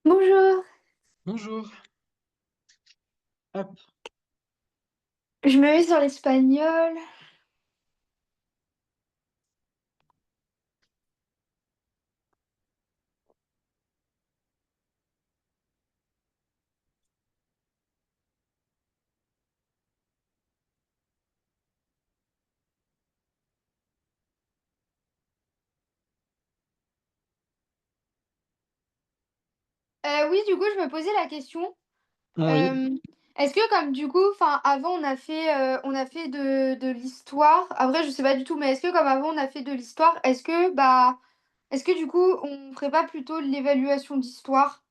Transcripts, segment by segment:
Bonjour, Bonjour. Hop. je me mets sur l'espagnol. Oui, du coup, je me posais la question. Oui, euh, Est-ce que comme du coup, enfin, avant on a fait de l'histoire. Après, je sais pas du tout, mais est-ce que comme avant on a fait de l'histoire, est-ce que du coup, on ferait pas plutôt l'évaluation d'histoire?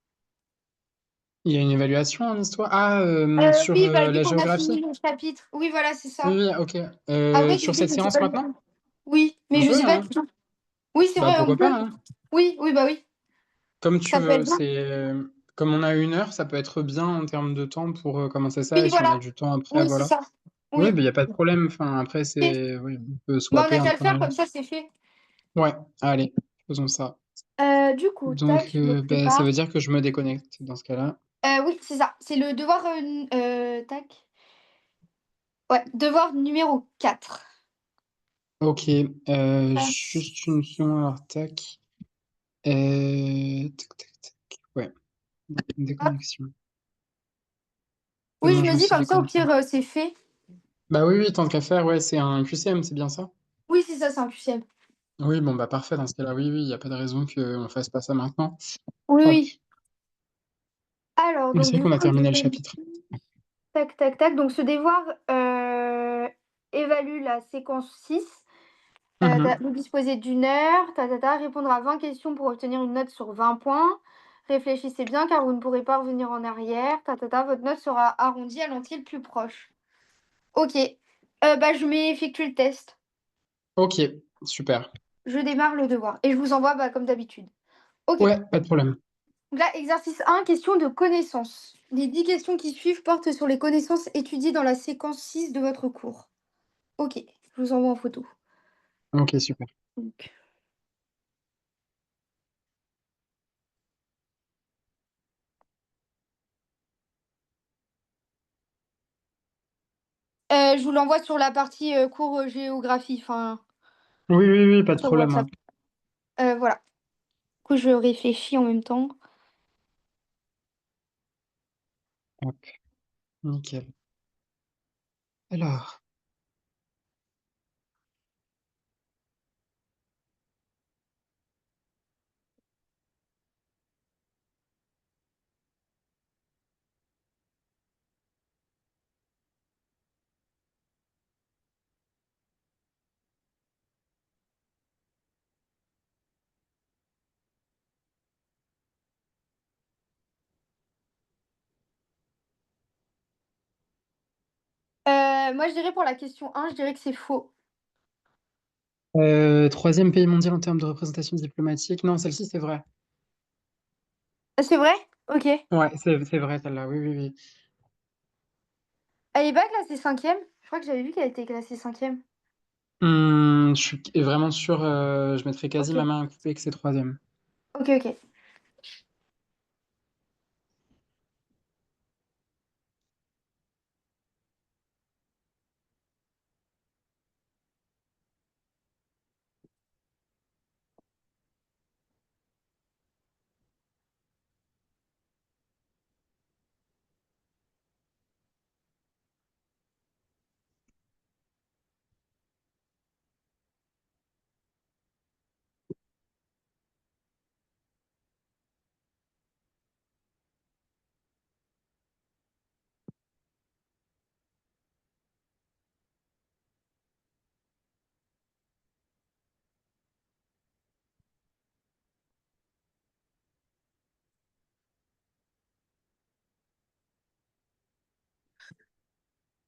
il y a une évaluation en histoire. Ah, sur Oui, bah, vu la qu'on a fini géographie? le chapitre. Oui, voilà, c'est Oui, ça. oui, ok. Après, du Sur coup, cette je sais séance pas du maintenant? tout. Oui, mais On je peut, sais pas hein? du tout. Oui, c'est Bah vrai, on pourquoi pas, peut. hein? Oui, oui, bah oui, Comme tu ça peut veux. être bien. C'est comme on a 1 heure, ça peut être bien en termes de temps pour commencer ça. Oui, Et si on a voilà. du temps après, Oui, c'est voilà. ça. Oui, Oui. il y a pas de problème. Enfin, après, Ok. c'est oui, on peut Bah, on swapper n'a qu'à le entre faire, nos. comme ça, c'est fait. Ouais, allez, faisons ça. Du coup, tac, Donc, je me ça prépare. veut dire que je me déconnecte dans ce cas-là. Oui, c'est ça. C'est le devoir. Tac. Ouais, devoir numéro 4. Ok, juste une seconde, alors tac. Tac, tac, tac. Ouais, Hop. déconnexion. C'est Oui, bon, je je me me dis suis comme ça, au déconnecté. pire, c'est fait. Bah oui, oui, tant qu'à faire, ouais, c'est un QCM, c'est bien ça? Oui, c'est ça, c'est un QCM. Oui, bon, bah parfait, dans ce cas-là, oui, oui, il n'y a pas de raison qu'on fasse pas ça maintenant. Oui, Hop, oui. Alors, oui, donc, c'est vrai du qu'on a coup, terminé le chapitre. tac, tac, tac. Donc, ce devoir évalue la séquence 6. Mhm. Vous disposez d'une heure. Répondre à 20 questions pour obtenir une note sur 20 points. Réfléchissez bien car vous ne pourrez pas revenir en arrière. Votre note sera arrondie à l'entier le plus proche. Ok. Bah, je m'effectue le test. Ok, super. Je démarre le devoir et je vous envoie bah, comme d'habitude. Ok. Ouais, pas de problème. Donc là, exercice 1, question de connaissances. Les 10 questions qui suivent portent sur les connaissances étudiées dans la séquence 6 de votre cours. Ok, je vous envoie en photo. Ok, super. Donc, je vous l'envoie sur la partie cours géographie, enfin, Oui, oui, oui, pas de sur problème, WhatsApp. hein. Voilà. Du coup, je réfléchis en même temps. Hop, nickel. Alors, Moi, je dirais pour la question 1, je dirais que c'est faux. troisième pays mondial en termes de représentation diplomatique. Non, celle-ci, c'est vrai. Ah, c'est vrai? Ok. Ouais, c'est vrai, celle-là, oui, oui, oui. Elle est pas classée cinquième? Je crois que j'avais vu qu'elle était classée cinquième. Je suis vraiment sûr, je mettrais quasi Ok. ma main à couper que c'est troisième. Ok, ok.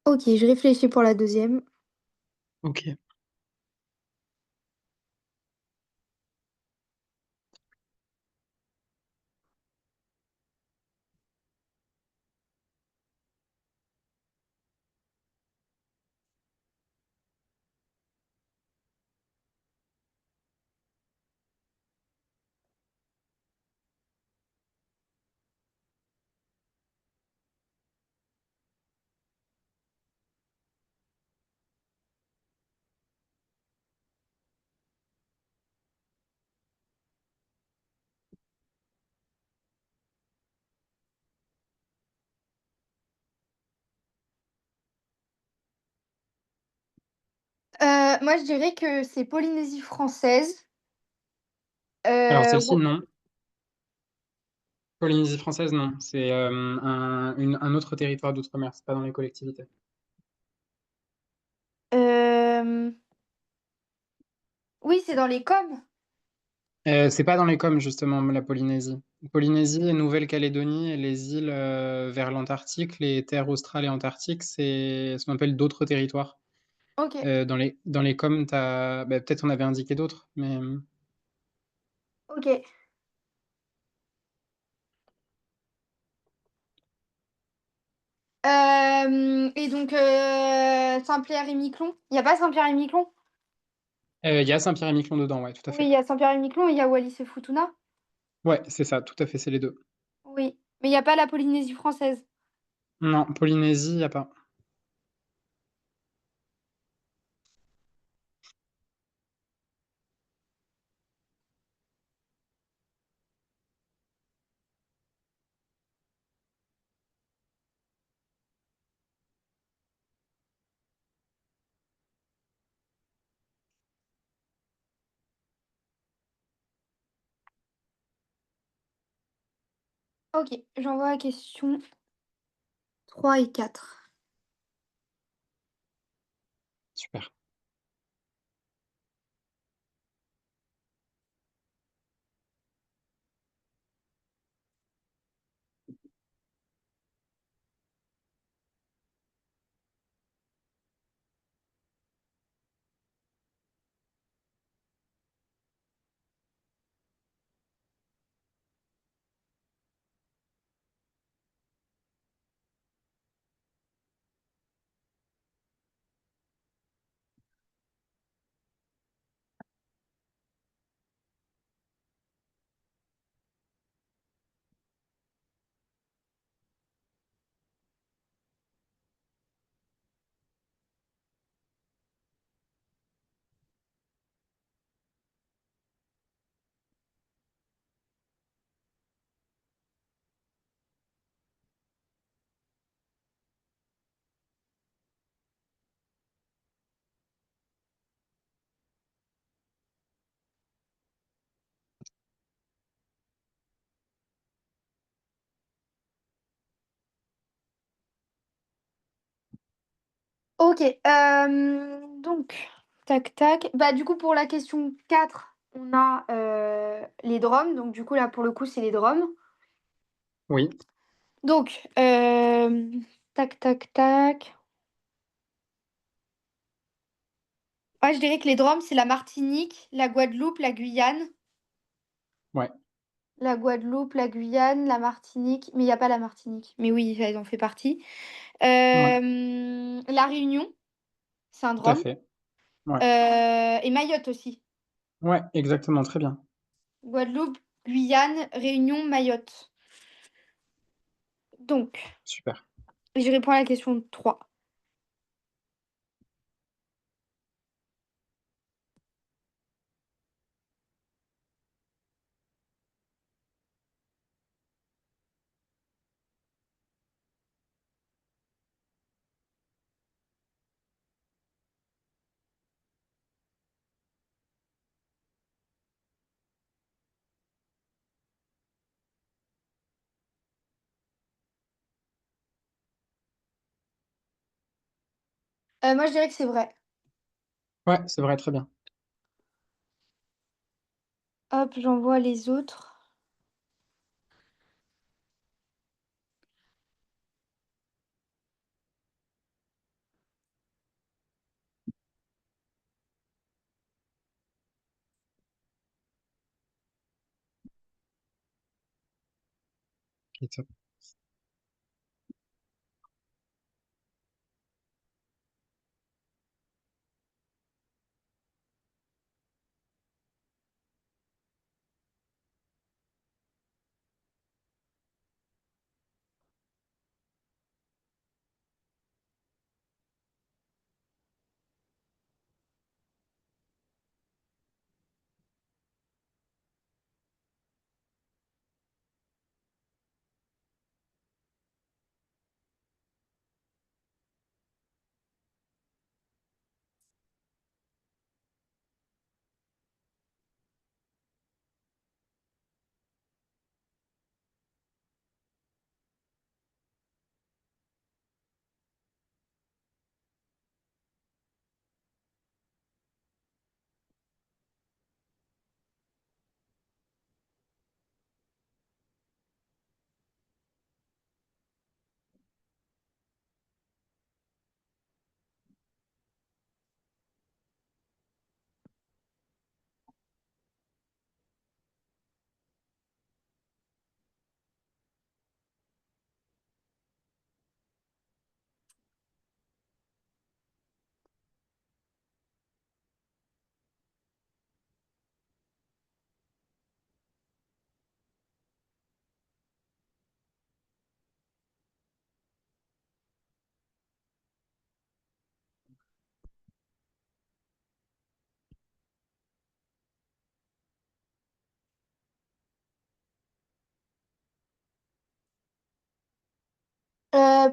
Ok, je réfléchis pour la deuxième. Ok. Moi, je dirais que c'est Polynésie française. Alors Heu, celle-ci, Rou non. Polynésie française, non. C'est un autre territoire d'outre-mer, c'est pas dans les collectivités. hem, oui, c'est dans les COM? C'est pas dans les COM, justement, la Polynésie. Polynésie et Nouvelle-Calédonie et les îles vers l'Antarctique, les terres australes et antarctiques, c'est ce qu'on appelle d'autres territoires. OK, Dans les COM, t'as, bah, peut-être on avait indiqué d'autres, mais OK. Et donc Saint-Pierre et Miquelon? Il y a pas Saint-Pierre et Miquelon? il y a Saint-Pierre-et-Miquelon dedans, ouais, tout à Oui, fait. il y a Saint-Pierre et Miquelon et il y a Wallis et Futuna? Ouais, c'est ça, tout à fait, c'est les deux. Oui, mais il y a pas la Polynésie française? Non, Polynésie, il y a pas. OK, j'envoie la question 3 et 4. Super. OK, donc tac tac. Bah, du coup, pour la question 4, on a, les DROM, donc du coup, là, pour le coup, c'est les DROM. Oui, Donc, tac tac tac. Ouais, je dirais que les DROM, c'est la Martinique, la Guadeloupe, la Guyane. ouais, La Guadeloupe, la Guyane, la Martinique, mais il y a pas la Martinique. Mais oui, elle en fait partie. ouais, La Réunion, c'est un tout à DROM, fait. Ouais, et Mayotte aussi. ouais, exactement, très bien. Guadeloupe, Guyane, Réunion, Mayotte. Donc, Super. je réponds à la question 3. Moi, je dirais que c'est vrai. Ouais, c'est vrai, très bien. Hop, j'envoie les autres. Ok, top.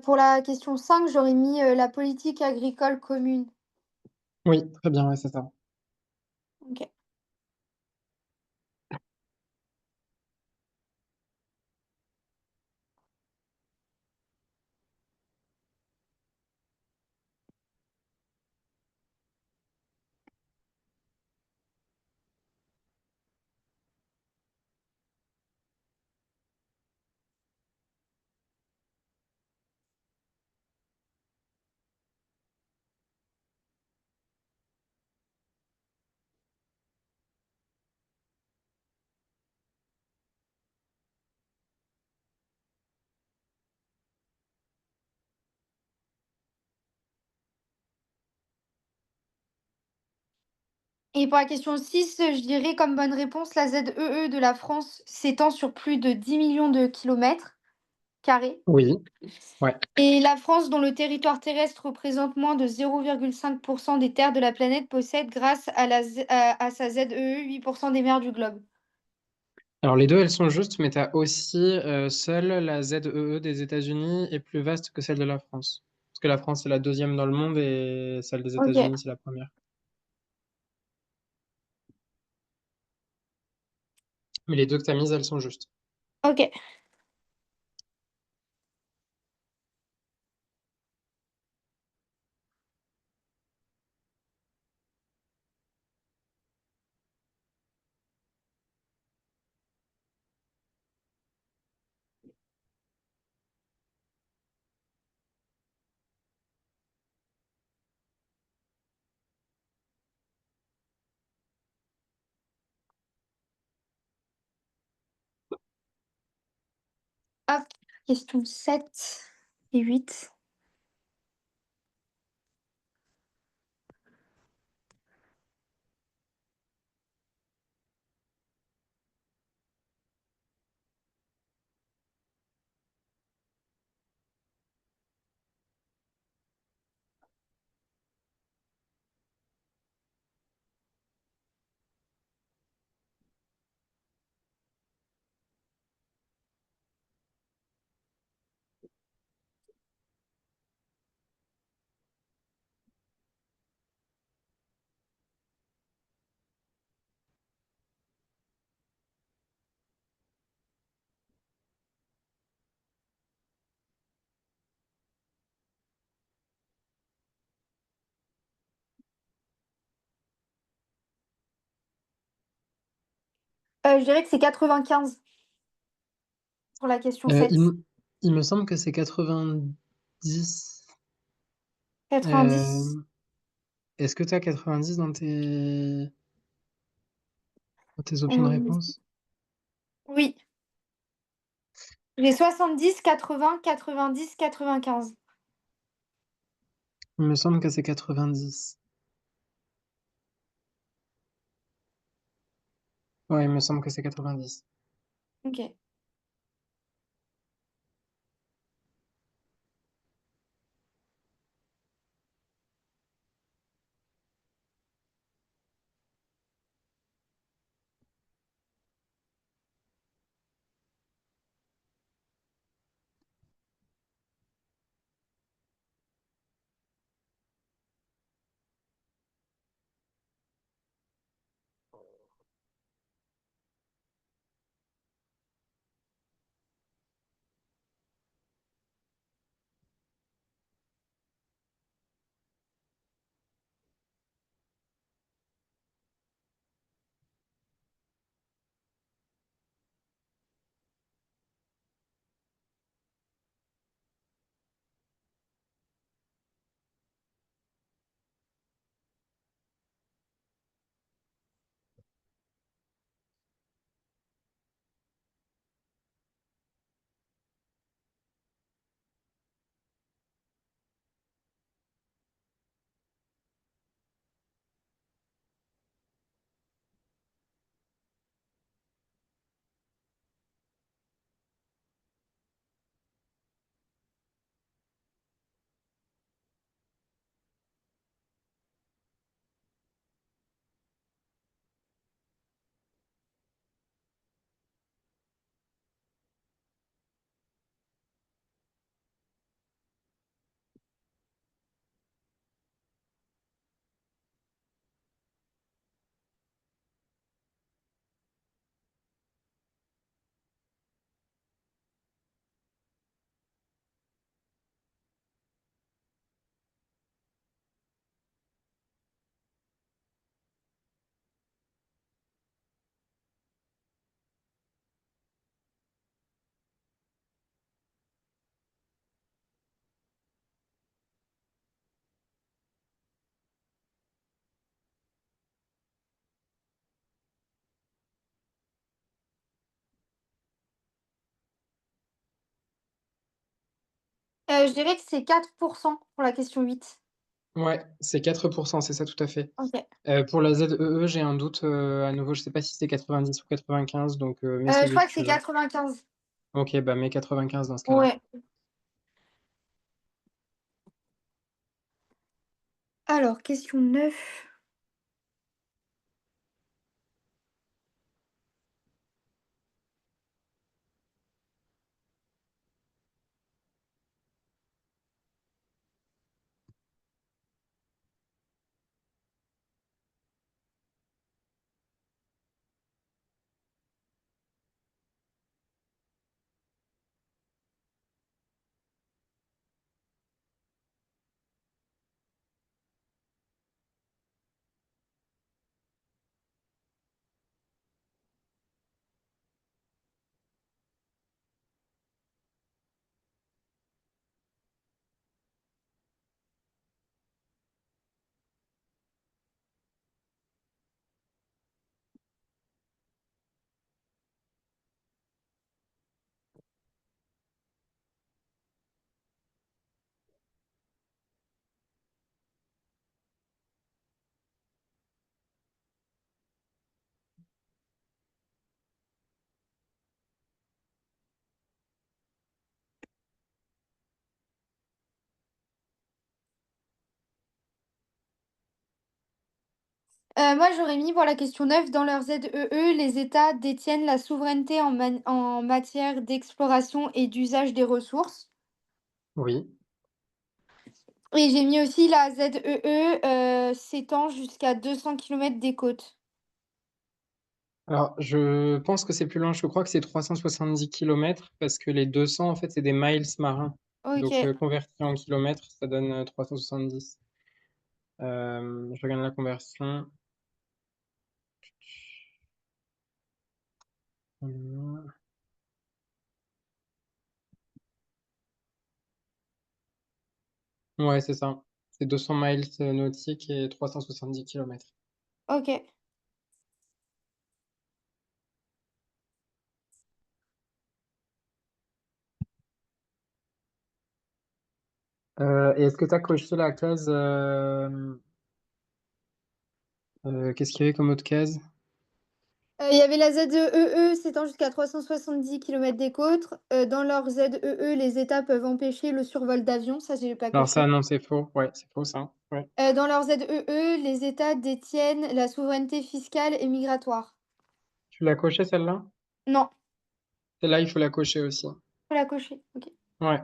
Pour la question 5, j'aurais mis la politique agricole commune. Oui, très bien, ouais, c'est ça. Ok. Et pour la question 6, je dirais comme bonne réponse la ZEE de la France s'étend sur plus de 10 millions de kilomètres carrés. Oui, ouais. Et la France, dont le territoire terrestre représente moins de 0,5% des terres de la planète, possède, grâce à sa ZEE, 8% des mers du globe. Alors les 2, elles sont justes, mais tu as aussi, seule la ZEE des États-Unis est plus vaste que celle de la France. Parce que la France est la 2e dans le monde et celle des Ok, États-Unis, c'est la première. Mais les 2 que tu as mises, elles sont justes. ok. Hop, question 7 et 8. Je dirais que c'est 95 pour la question Heu, il 7. m il me semble que c'est 90. 90. Hem, est-ce que tu as 90 dans tes options de Euh, réponse? oui, j'ai 70, 80, 90, 95. Il me semble que c'est 90. Ouais, il me semble que c'est 90. Ok. Je dirais que c'est 4% pour la question 8. Ouais, c'est 4%, c'est ça, tout à fait. OK. Pour la ZEE, j'ai un doute, à nouveau, je sais pas si c'est 90 ou 95, donc mets Je celui crois que que tu c'est veux. 95. OK, bah, mets 95 dans ce cas-là. Ouais. Alors, question 9. Moi, j'aurais mis pour la question 9 dans leur ZEE, les États détiennent la souveraineté en matière d'exploration et d'usage des ressources. Oui. Et j'ai mis aussi la ZEE, s'étend jusqu'à 200 kilomètres des côtes. Alors, je pense que c'est plus loin, je crois que c'est 370 kilomètres parce que les 200, en fait, c'est des miles marins. Donc, OK. converti en kilomètres, ça donne 370. Je regarde la conversion. Ouais, c'est ça. C'est 200 miles nautiques et 370 kilomètres. OK. Et est-ce que tu as coché la case qu'est-ce qu'il y avait comme autre case? Il y avait la ZEE s'étend jusqu'à 370 kilomètres des côtes. Dans leur ZEE, les États peuvent empêcher le survol d'avions, ça j'ai pas Alors ça, coché. non, c'est faux. Ouais, c'est faux ça. Ouais. Dans leur ZEE, les États détiennent la souveraineté fiscale et migratoire. Tu l'as coché celle-là? Non, Celle-là, il faut la cocher aussi. faut la cocher. OK. Ouais.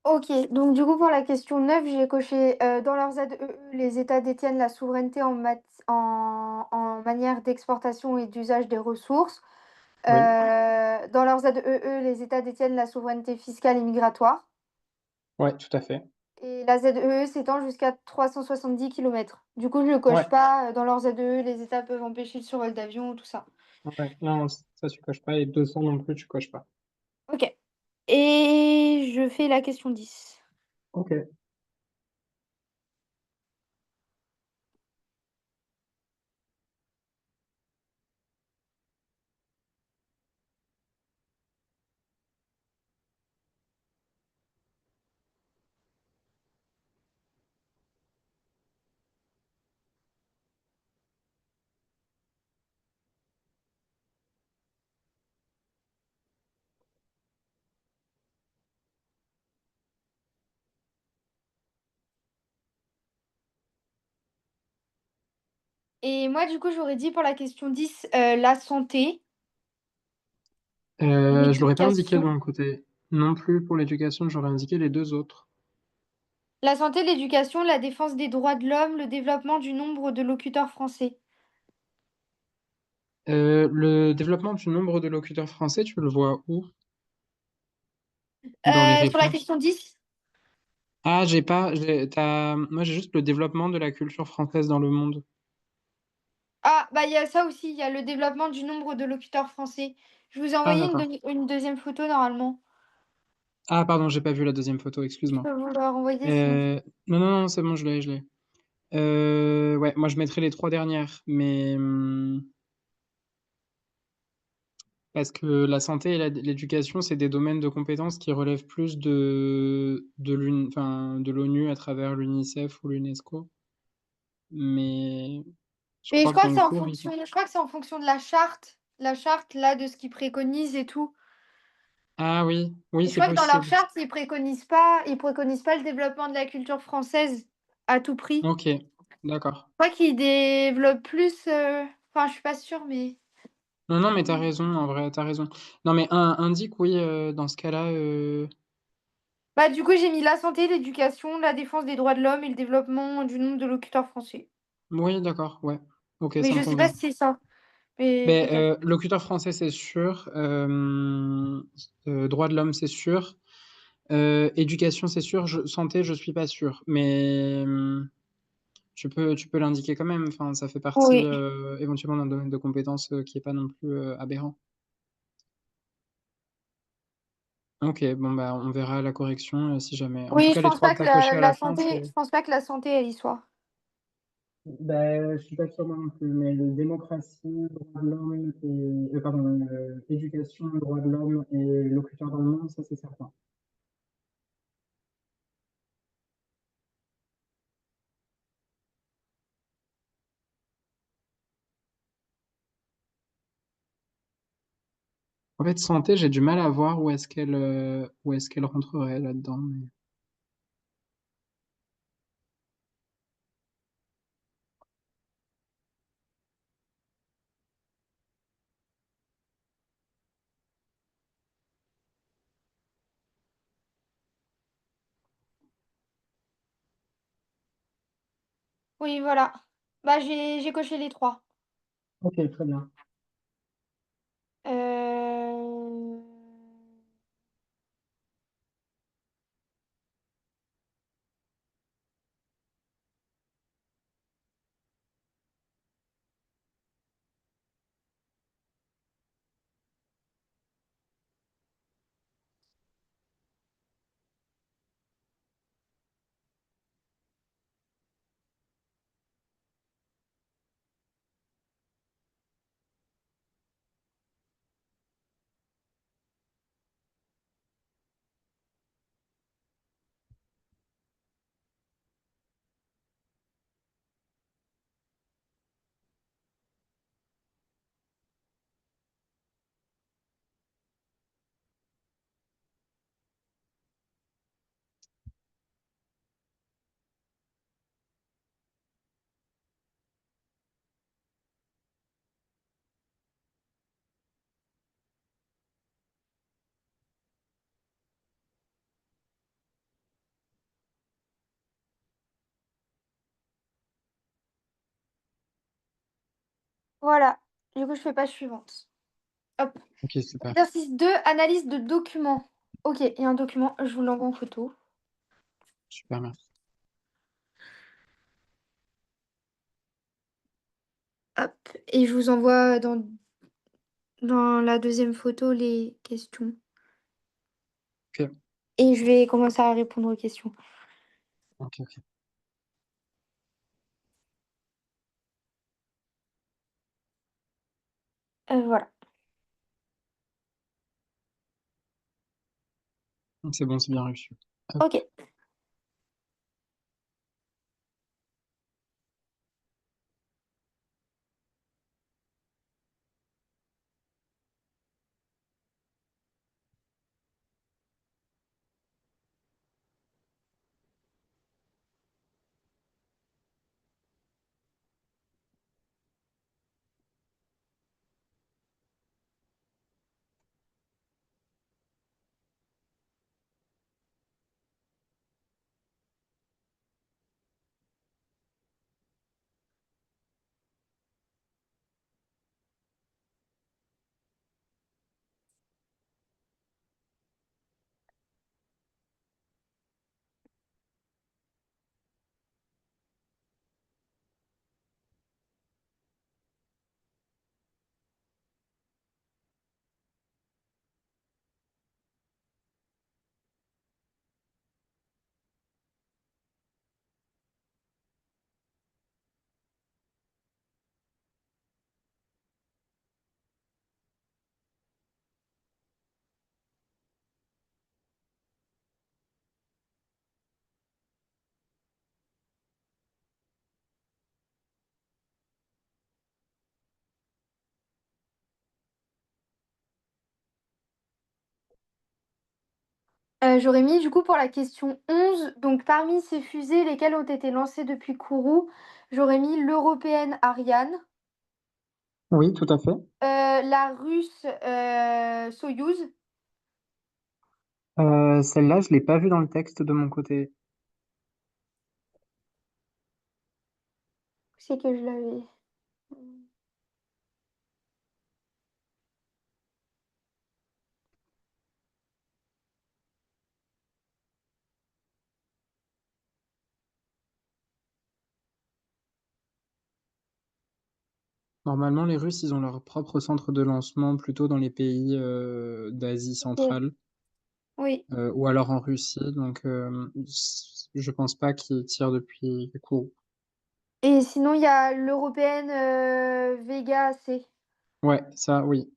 Ok, donc du coup pour la question 9, j'ai coché dans leurs ZEE, les États détiennent la souveraineté en manière d'exportation et d'usage des ressources. Oui, Dans leurs ZEE, les États détiennent la souveraineté fiscale et migratoire. ouais, tout à fait. Et la ZEE s'étend jusqu'à 370 kilomètres. Du coup, je ne Ouais, coche pas. Dans leurs ZEE, les États peuvent empêcher le survol d'avions, tout ça. ouais. Non, ça tu coches pas et 200 non plus tu coches pas. Ok. Et je fais la question 10. Ok. Et moi, du coup, j'aurais dit pour la question 10, la santé, Je l'aurais pas indiqué de l'éducation. mon côté. Non plus pour l'éducation, j'aurais indiqué les deux autres. La santé, l'éducation, la défense des droits de l'homme, le développement du nombre de locuteurs français. Le développement du nombre de locuteurs français, tu le vois où? Dans les Sur la réponses. question 10. Ah, j'ai pas. Moi, j'ai juste le développement de la culture française dans le monde. Ah, bah il y a ça aussi, il y a le développement du nombre de locuteurs français. Je vous ai Ah, envoyé d'accord. une deuxième photo normalement. Ah, pardon, j'ai pas vu la deuxième photo, Je excuse-moi. peux vous la renvoyer sinon. Non, non, non, c'est bon, je l'ai, je l'ai. Ouais, moi, je mettrais les trois dernières, mais parce que la santé et l'éducation, c'est des domaines de compétences qui relèvent plus enfin, de l'ONU à travers l'UNICEF ou l'UNESCO. Mais je Mais je crois que crois dans que le c'est en cours, fonction, je crois que c'est en fonction de la charte là de ce qu'ils préconisent et tout. Ah oui, oui, Et je c'est crois que dans leur possible. charte, ils préconisent pas le développement de la culture française à tout prix. Ok, d'accord. Je crois qu'ils développent plus. Enfin, je suis pas sûre, mais. Non, non, mais t'as raison, en vrai, t'as raison. Non, mais indique, oui, dans ce cas-là. Bah, du coup, j'ai mis la santé, l'éducation, la défense des droits de l'homme et le développement du nombre de locuteurs français. Oui, d'accord, ouais. Ok, Mais ça me je sais pas convient. si c'est ça. Mais Ben, peut-être. locuteur français, c'est sûr. Droits de l'homme, c'est sûr. Éducation, c'est sûr. Santé, je suis pas sûr. Mais tu peux l'indiquer quand même. Enfin, ça fait partie Oui. éventuellement d'un domaine de compétences qui est pas non plus aberrant. Ok, bon bah on verra la correction si jamais. En tout Oui, je cas, les pense trois pas que que tu as cochés à la fin, je c'est. pense pas que la santé, elle y soit. Ben, je suis pas sûr moi non plus, mais le démocratie, droits de l'homme et pardon, éducation, droits de l'homme et locuteur dans le monde, ça c'est certain. En fait, santé, j'ai du mal à voir où est-ce qu'elle rentrerait là-dedans. Oui, voilà. Bah, j'ai coché les trois. Ok, très bien. Euh... Voilà. Du coup, je fais page suivante. Hop. OK, super. Exercice 2, analyse de documents. OK, il y a un document, je vous l'envoie en photo. Super, merci. Hop. Et je vous envoie dans la deuxième photo les questions. OK. Et je vais commencer à répondre aux questions. OK, OK. Voilà. C'est bon, c'est bien reçu. Hop. OK. J'aurais mis du coup pour la question 11, donc parmi ces fusées, lesquelles ont été lancées depuis Kourou? J'aurais mis l'européenne Ariane, Oui, tout à fait. la russe, Soyouz. Celle-là, je l'ai pas vue dans le texte de mon côté. Où c'est que je l'avais? Mmh. Normalement, les Russes, ils ont leur propre centre de lancement plutôt dans les pays, d'Asie OK. centrale, Oui. ou alors en Russie, donc je pense pas qu'ils tirent depuis Kourou. Et sinon, il y a l'européenne, Vega C. Ouais, ça, oui.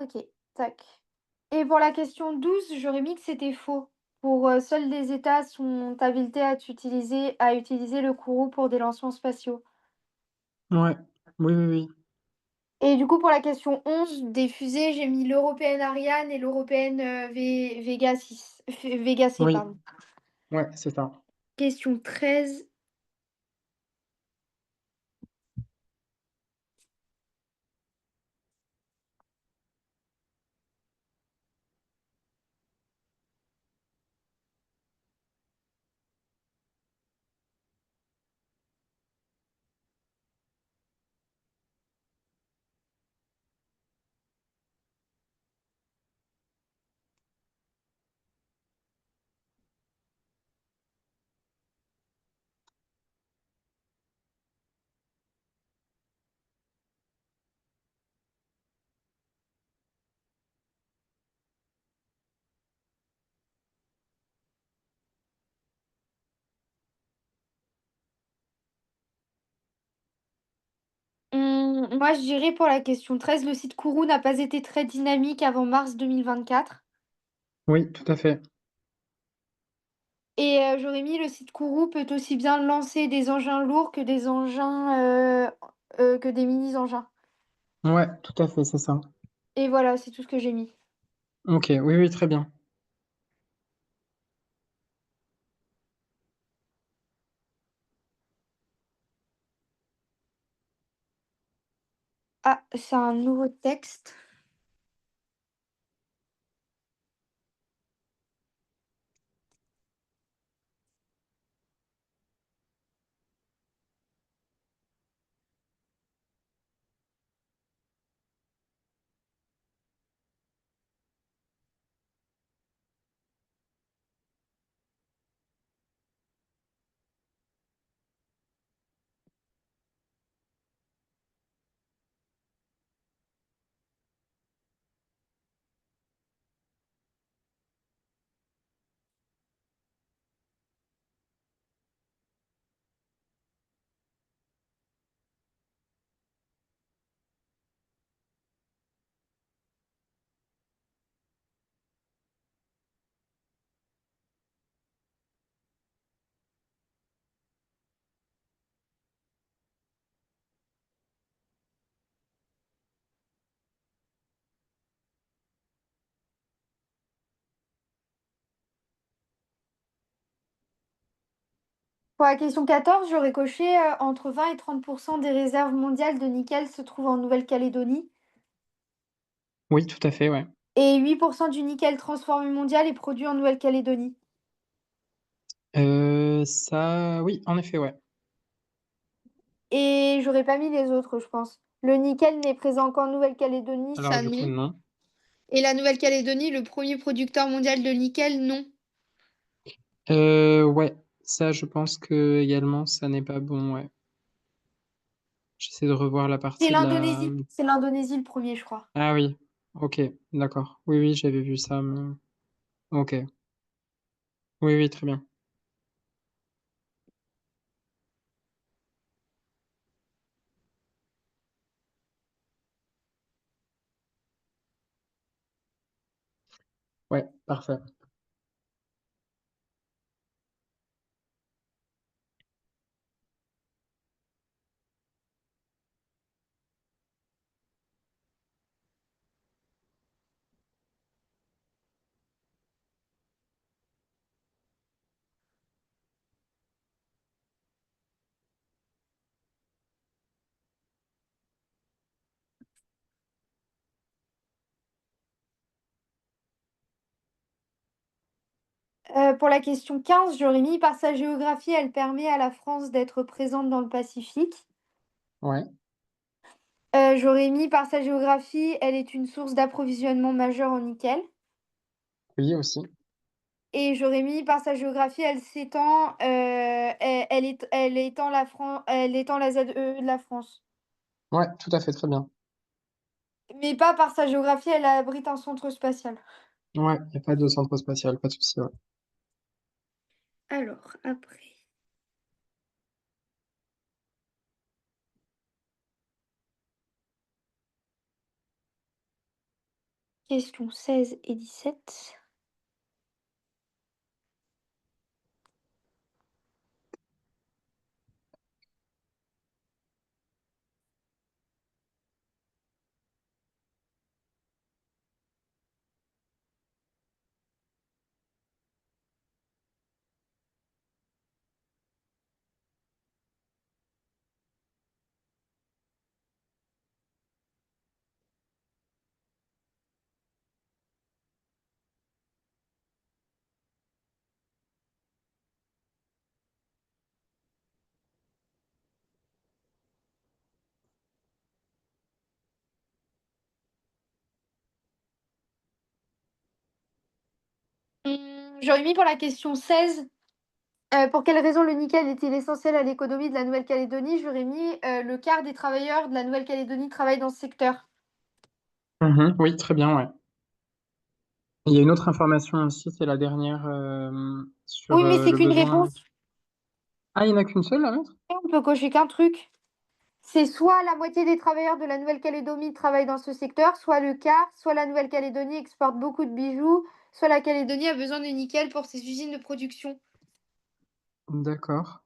OK, tac. Et pour la question 12, j'aurais mis que c'était faux. Seuls des États sont habilités à utiliser le Kourou pour des lancements spatiaux. Ouais. Oui, oui, oui. Et du coup, pour la question 11, des fusées, j'ai mis l'européenne Ariane et l'européenne, Vega 6, Vega C, Oui, pardon. ouais, c'est ça. Question 13. Moi, je dirais pour la question 13, le site Kourou n'a pas été très dynamique avant mars 2024. Oui, tout à fait. Et j'aurais mis le site Kourou peut aussi bien lancer des engins lourds que des engins, que des mini-engins. Ouais, tout à fait, c'est ça. Et voilà, c'est tout ce que j'ai mis. OK, oui, oui, très bien. Ah, c'est un nouveau texte. Pour la question 14, j'aurais coché, entre 20 et 30 des réserves mondiales de nickel se trouvent en Nouvelle-Calédonie Oui, tout à fait, ouais. et 8 du nickel transformé mondial est produit en Nouvelle-Calédonie. Ça oui, en effet, ouais. Et j'aurais pas mis les autres, je pense. Le nickel n'est présent qu'en Nouvelle-Calédonie, Alors ça du coup, non. non. Et la Nouvelle-Calédonie, le premier producteur mondial de nickel, non. Ouais, ça, je pense que également, ça n'est pas bon, ouais. J'essaie de revoir la C'est partie de la, l'Indonésie. C'est l'Indonésie le premier, je crois. ah oui, OK, d'accord. Oui, oui, j'avais vu ça, mais OK. Oui, oui, très bien. Ouais, parfait. Pour la question 15, j'aurais mis: «Par sa géographie, elle permet à la France d'être présente dans le Pacifique». Ouais, J'aurais mis: «Par sa géographie, elle est une source d'approvisionnement majeure en nickel» oui, aussi. et j'aurais mis: «Par sa géographie, elle s'étend, elle étend la ZEE de la France». Ouais, tout à fait, très bien. Mais pas: «Par sa géographie, elle abrite un centre spatial». Ouais, il y a pas de centre spatial, pas de souci, ouais. Alors après, questions 16 et 17. J'aurais mis pour la question 16, pour quelle raison le nickel est-il essentiel à l'économie de la Nouvelle-Calédonie? J'aurais mis, le quart des travailleurs de la Nouvelle-Calédonie travaillent dans ce secteur. Mmh, oui, très bien, ouais. Il y a une autre information aussi, c'est la dernière, sur, Oui, mais c'est le qu'une besoin. réponse. Ah, il y en a qu'une seule à mettre? On peut cocher qu'un truc. C'est soit la moitié des travailleurs de la Nouvelle-Calédonie travaillent dans ce secteur, soit le quart, soit la Nouvelle-Calédonie exporte beaucoup de bijoux, soit la Calédonie a besoin de nickel pour ses usines de production. D'accord.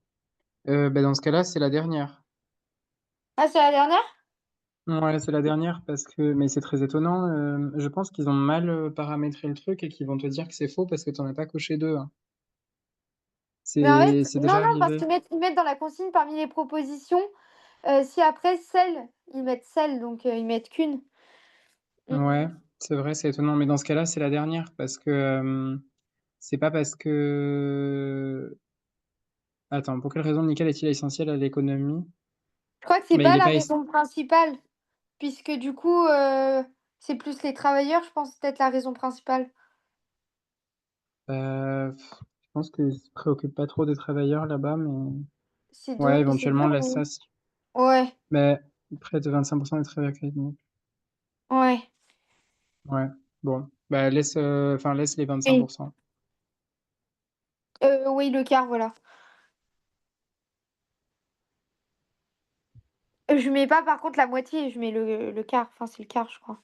Bah, dans ce cas-là, c'est la dernière. Ah, c'est la dernière? Ouais, c'est la dernière parce que mais c'est très étonnant, je pense qu'ils ont mal, paramétré le truc et qu'ils vont te dire que c'est faux parce que tu en as pas coché 2, hein. Mais en fait, C'est non, déjà non, parce arrivé. qu'ils mettent dans la consigne parmi les propositions, si après celle, ils mettent celle, donc ils mettent qu'une. Ouais, Mmh. c'est vrai, c'est étonnant, mais dans ce cas-là, c'est la dernière parce que, c'est pas parce que attends, pour quelle raison le nickel est-il essentiel à l'économie? Je crois que c'est Mais pas il est la pas ess raison principale, puisque du coup, c'est plus les travailleurs, je pense, peut-être la raison principale. je pense qu'ils se préoccupent pas trop des travailleurs là-bas, mais ouais, C'est éventuellement dur, la mais SAS, ouais, mais près de 25 des travailleurs canadiens. ouais. Ouais, bon, bah, enfin, laisse les 25. Oui. Oui, le quart, voilà. Je mets pas par contre la moitié, je mets le quart, enfin c'est le quart, je crois.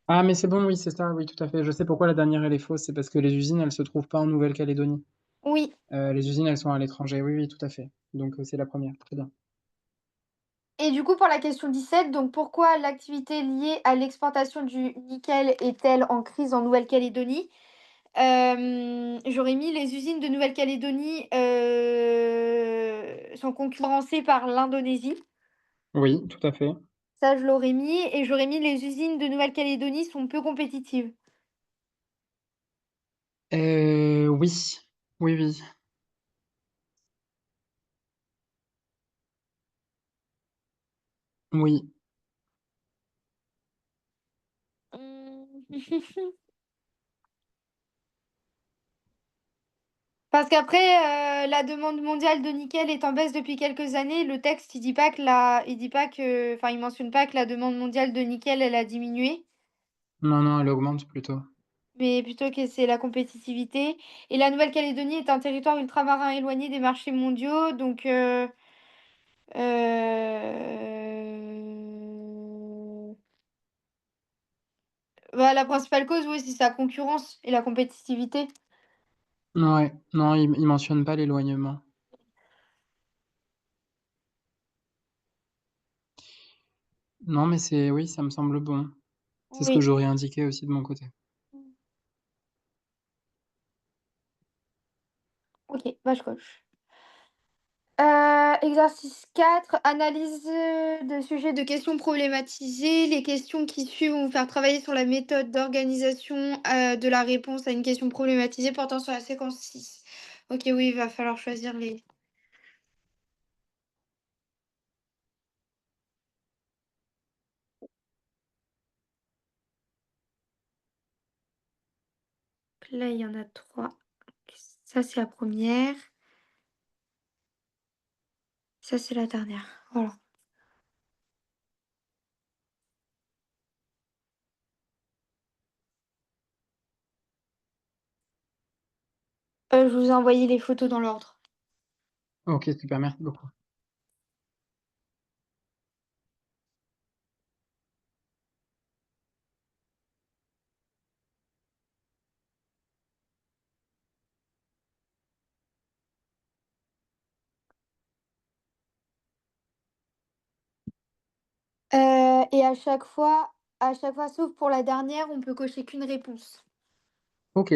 Ah, mais c'est bon, oui, c'est ça, oui, tout à fait. Je sais pourquoi la dernière, elle est fausse, c'est parce que les usines, elles se trouvent pas en Nouvelle-Calédonie. Oui. Les usines, elles sont à l'étranger. Oui, oui, tout à fait. Donc, c'est la première. Très bien. Et du coup, pour la question 17, donc pourquoi l'activité liée à l'exportation du nickel est-elle en crise en Nouvelle-Calédonie? J'aurais mis les usines de Nouvelle-Calédonie, sont concurrencées par l'Indonésie. Oui, tout à fait. Ça, je l'aurais mis et j'aurais mis les usines de Nouvelle-Calédonie sont peu compétitives. Oui. Oui, oui. Oui. Mmh. Parce qu'après, la demande mondiale de nickel est en baisse depuis quelques années. Le texte, il dit pas que enfin, il mentionne pas que la demande mondiale de nickel, elle a diminué, Non, non, elle augmente plutôt. mais plutôt que c'est la compétitivité et la Nouvelle-Calédonie est un territoire ultramarin éloigné des marchés mondiaux, donc bah, la principale cause, oui, c'est sa concurrence et la compétitivité. Ouais. Non, il mentionne pas l'éloignement. Non, mais c'est oui, ça me semble bon. C'est ce que Oui. j'aurais indiqué aussi de mon côté. OK, bah, je coche. Exercice 4, analyse, de sujets de questions problématisées. Les questions qui suivent vont vous faire travailler sur la méthode d'organisation, de la réponse à une question problématisée portant sur la séquence 6. OK, oui, il va falloir choisir les là, il y en a 3. Ça, c'est la première. Ça, c'est la dernière. Voilà. Je vous ai envoyé les photos dans l'ordre. OK, super, merci beaucoup. Et à chaque fois, sauf pour la dernière, on peut cocher qu'une réponse. OK.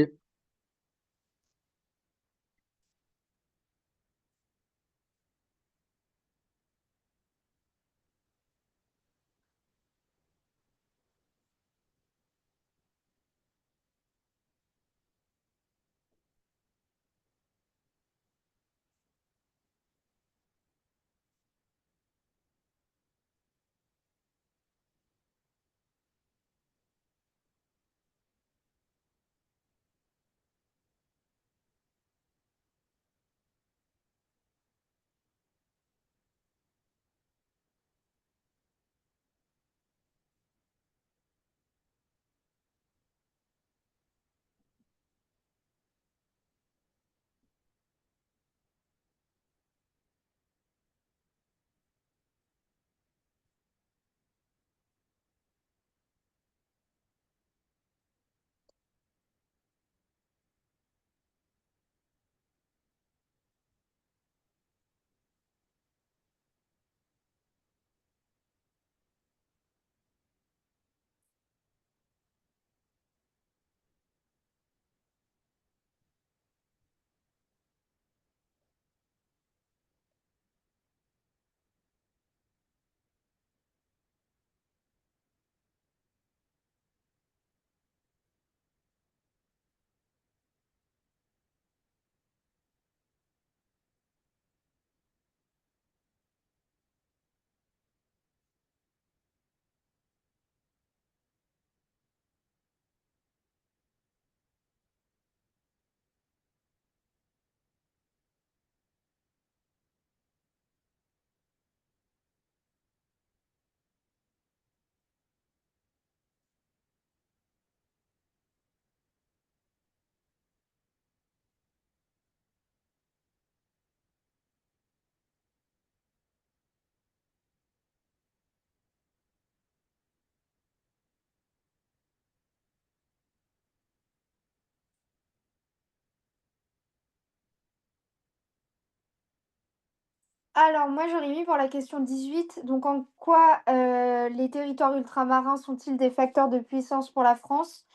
Alors moi, j'aurais mis pour la question 18, donc en quoi, les territoires ultramarins sont-ils des facteurs de puissance pour la France?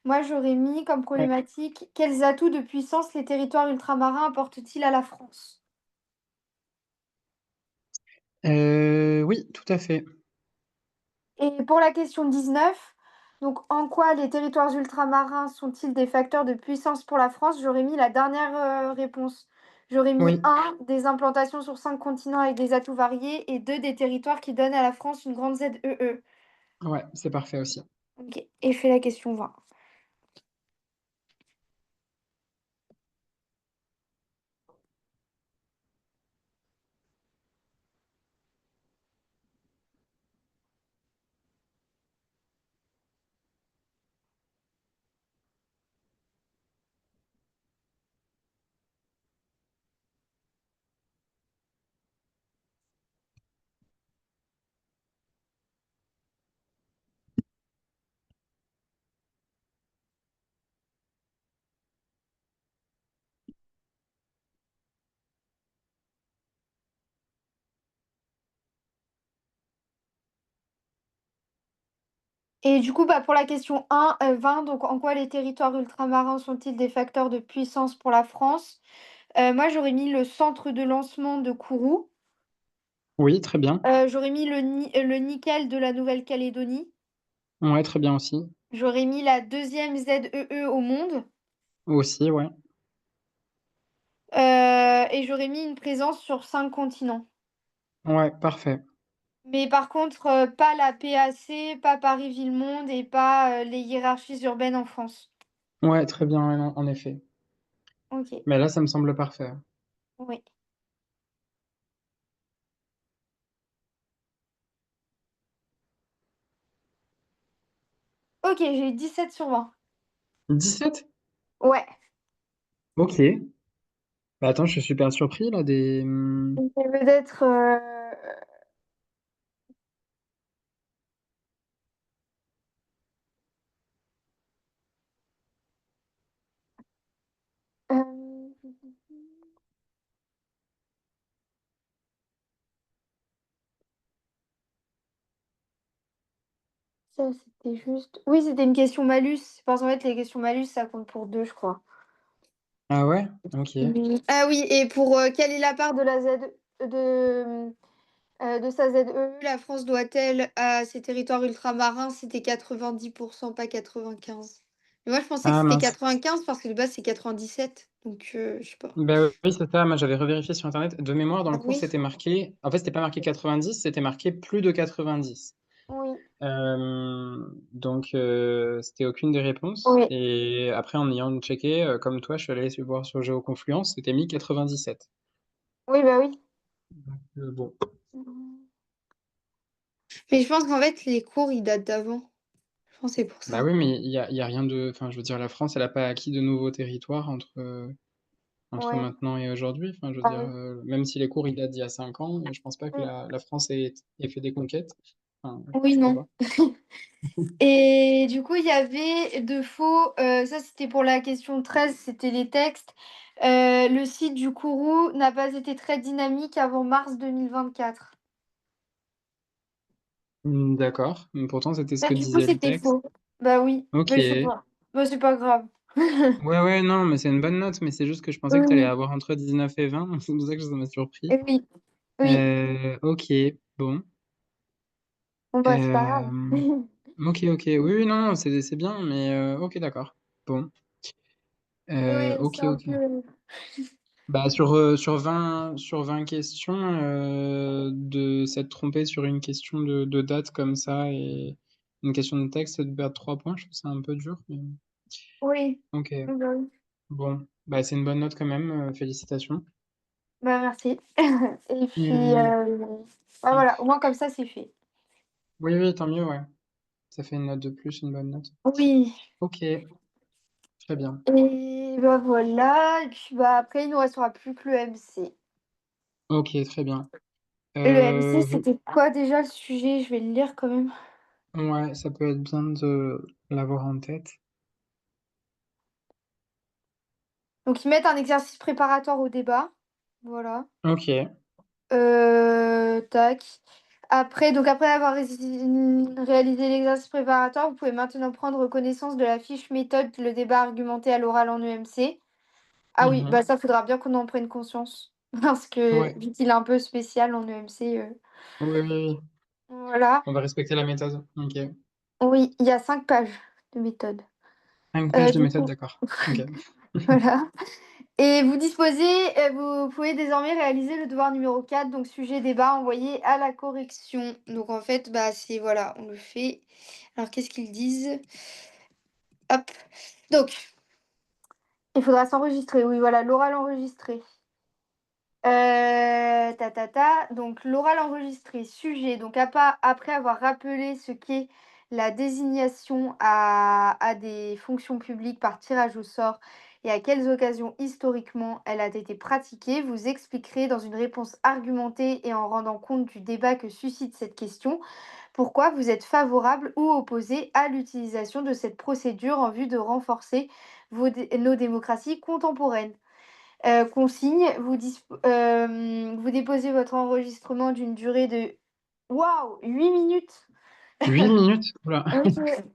Moi, j'aurais mis comme Ouais. problématique: «Quels atouts de puissance les territoires ultramarins apportent-ils à la France?» Oui, tout à fait. Et pour la question 19, donc en quoi les territoires ultramarins sont-ils des facteurs de puissance pour la France? J'aurais mis la dernière, réponse. J'aurais mis Oui, 1 des implantations sur 5 continents avec des atouts variés et 2 des territoires qui donnent à la France une grande ZEE. ouais, c'est parfait aussi. OK, et fais la question 20. Et du coup, bah, pour la question 20, donc en quoi les territoires ultramarins sont-ils des facteurs de puissance pour la France? Moi, j'aurais mis le centre de lancement de Kourou. Oui, très bien. J'aurais mis le nickel de la Nouvelle-Calédonie. Ouais, très bien aussi. J'aurais mis la deuxième ZEE au monde, Aussi, ouais. et j'aurais mis une présence sur 5 continents. Ouais, parfait. Mais par contre, pas la PAC, pas Paris-Ville-Monde et pas, les hiérarchies urbaines en France. Ouais, très bien, ouais, non, en effet. OK, Mais là, ça me semble parfait. oui. OK, j'ai eu 17 sur 20. 17? Ouais. OK. Bah, attends, je suis super surpris là des, Ça veut d'être, hem, ça c'était juste oui, c'était une question malus, parce qu'en fait, les questions malus, ça compte pour 2, je crois. ah ouais? OK. Ah oui, et pour, quelle est la part de la Z de, de sa ZEE, la France doit-elle à ses territoires ultramarins? C'était 90, pas 95. Mais moi, je pensais que Ah c'était mince. 95 parce que de base, c'est 97, donc je sais pas. Bah, oui, c'est ça, moi j'avais revérifié sur internet. De mémoire, dans Ah le cours, oui? c'était marqué en fait, c'était pas marqué 90, c'était marqué plus de 90. Oui, Donc c'était aucune des réponses oui. et après en ayant checké, comme toi, je suis allé voir sur GeoConfluence, c'était mis 97. Oui, bah oui. Donc bon. Mmh. Mais je pense qu'en fait, les cours, ils datent d'avant. Je pense que c'est pour Bah ça. oui, mais il y a rien de enfin, je veux dire, la France, elle a pas acquis de nouveaux territoires entre Ouais. maintenant et aujourd'hui. Enfin, je veux Ah dire, oui. même si les cours, ils datent d'il y a 5 ans, je pense pas que Mmh. la France ait fait des conquêtes. Enfin, Oui, je crois non. pas. Et du coup, il y avait de faux, ça c'était pour la question 13, c'était les textes. Le site du Kourou n'a pas été très dynamique avant mars 2024. D'accord, mais pourtant c'était ce Bah, que du coup, disait le c'était texte. faux. Bah oui, mais je sais OK. pas. Bah, c'est pas grave. Ouais, ouais, non, mais c'est une bonne note, mais c'est juste que je pensais que tu allais Oui, avoir entre 19 et 20, c'est pour ça que ça m'a surpris. oui, oui. OK, bon. Bon, bah, c'est pas grave. Hem, OK, OK. Oui, oui, non, non, c'est bien, mais OK, d'accord. Bon, Ouais, c'est OK, un OK. peu Bah, sur 20 questions, de s'être trompé sur une question de date comme ça et une question de texte, de perdre 3 points, je trouve ça un peu dur, mais oui. OK. Oui, bah, oui. Bon, bah, c'est une bonne note quand même, félicitations. Bah, merci. Et puis, Et bah, et voilà, au moins comme ça, c'est fait. oui, oui, tant mieux, ouais. Ça fait une note de plus, une bonne note. Oui. OK, très bien. Et bah, voilà, et puis, bah, après, il nous restera plus que le MC. OK, très bien. Le MC, Vous c'était quoi déjà le sujet? Je vais le lire quand même. ouais, ça peut être bien de l'avoir en tête. Donc ils mettent un exercice préparatoire au débat, voilà. OK, Tac. Après, donc après avoir réalisé l'exercice préparatoire, vous pouvez maintenant prendre connaissance de la fiche méthode, le débat argumenté à l'oral en EMC. Ah oui, bah Mhm. ça faudra bien qu'on en prenne conscience. Parce que Ouais. vu qu'il est un peu spécial en EMC, Oui, oui, oui. voilà. On va respecter la méthode. Ok. Oui, il y a 5 pages de méthode. 5 pages de Du méthode, coup, d'accord. Ok. voilà. Et vous pouvez désormais réaliser le devoir numéro 4, donc sujet débat envoyé à la correction. Donc en fait, bah c'est voilà, on le fait. Alors qu'est-ce qu'ils disent? Hop. Donc, il faudra s'enregistrer. Oui, voilà, l'oral enregistré. Donc l'oral enregistré, sujet, donc après avoir rappelé ce qu'est la désignation à des fonctions publiques par tirage au sort et à quelles occasions historiquement elle a été pratiquée, vous expliquerez dans une réponse argumentée et en rendant compte du débat que suscite cette question, pourquoi vous êtes favorable ou opposé à l'utilisation de cette procédure en vue de renforcer nos démocraties contemporaines. Consigne, vous déposez votre enregistrement d'une durée de waouh, 8 minutes! 8 minutes? Oula. OK. C'est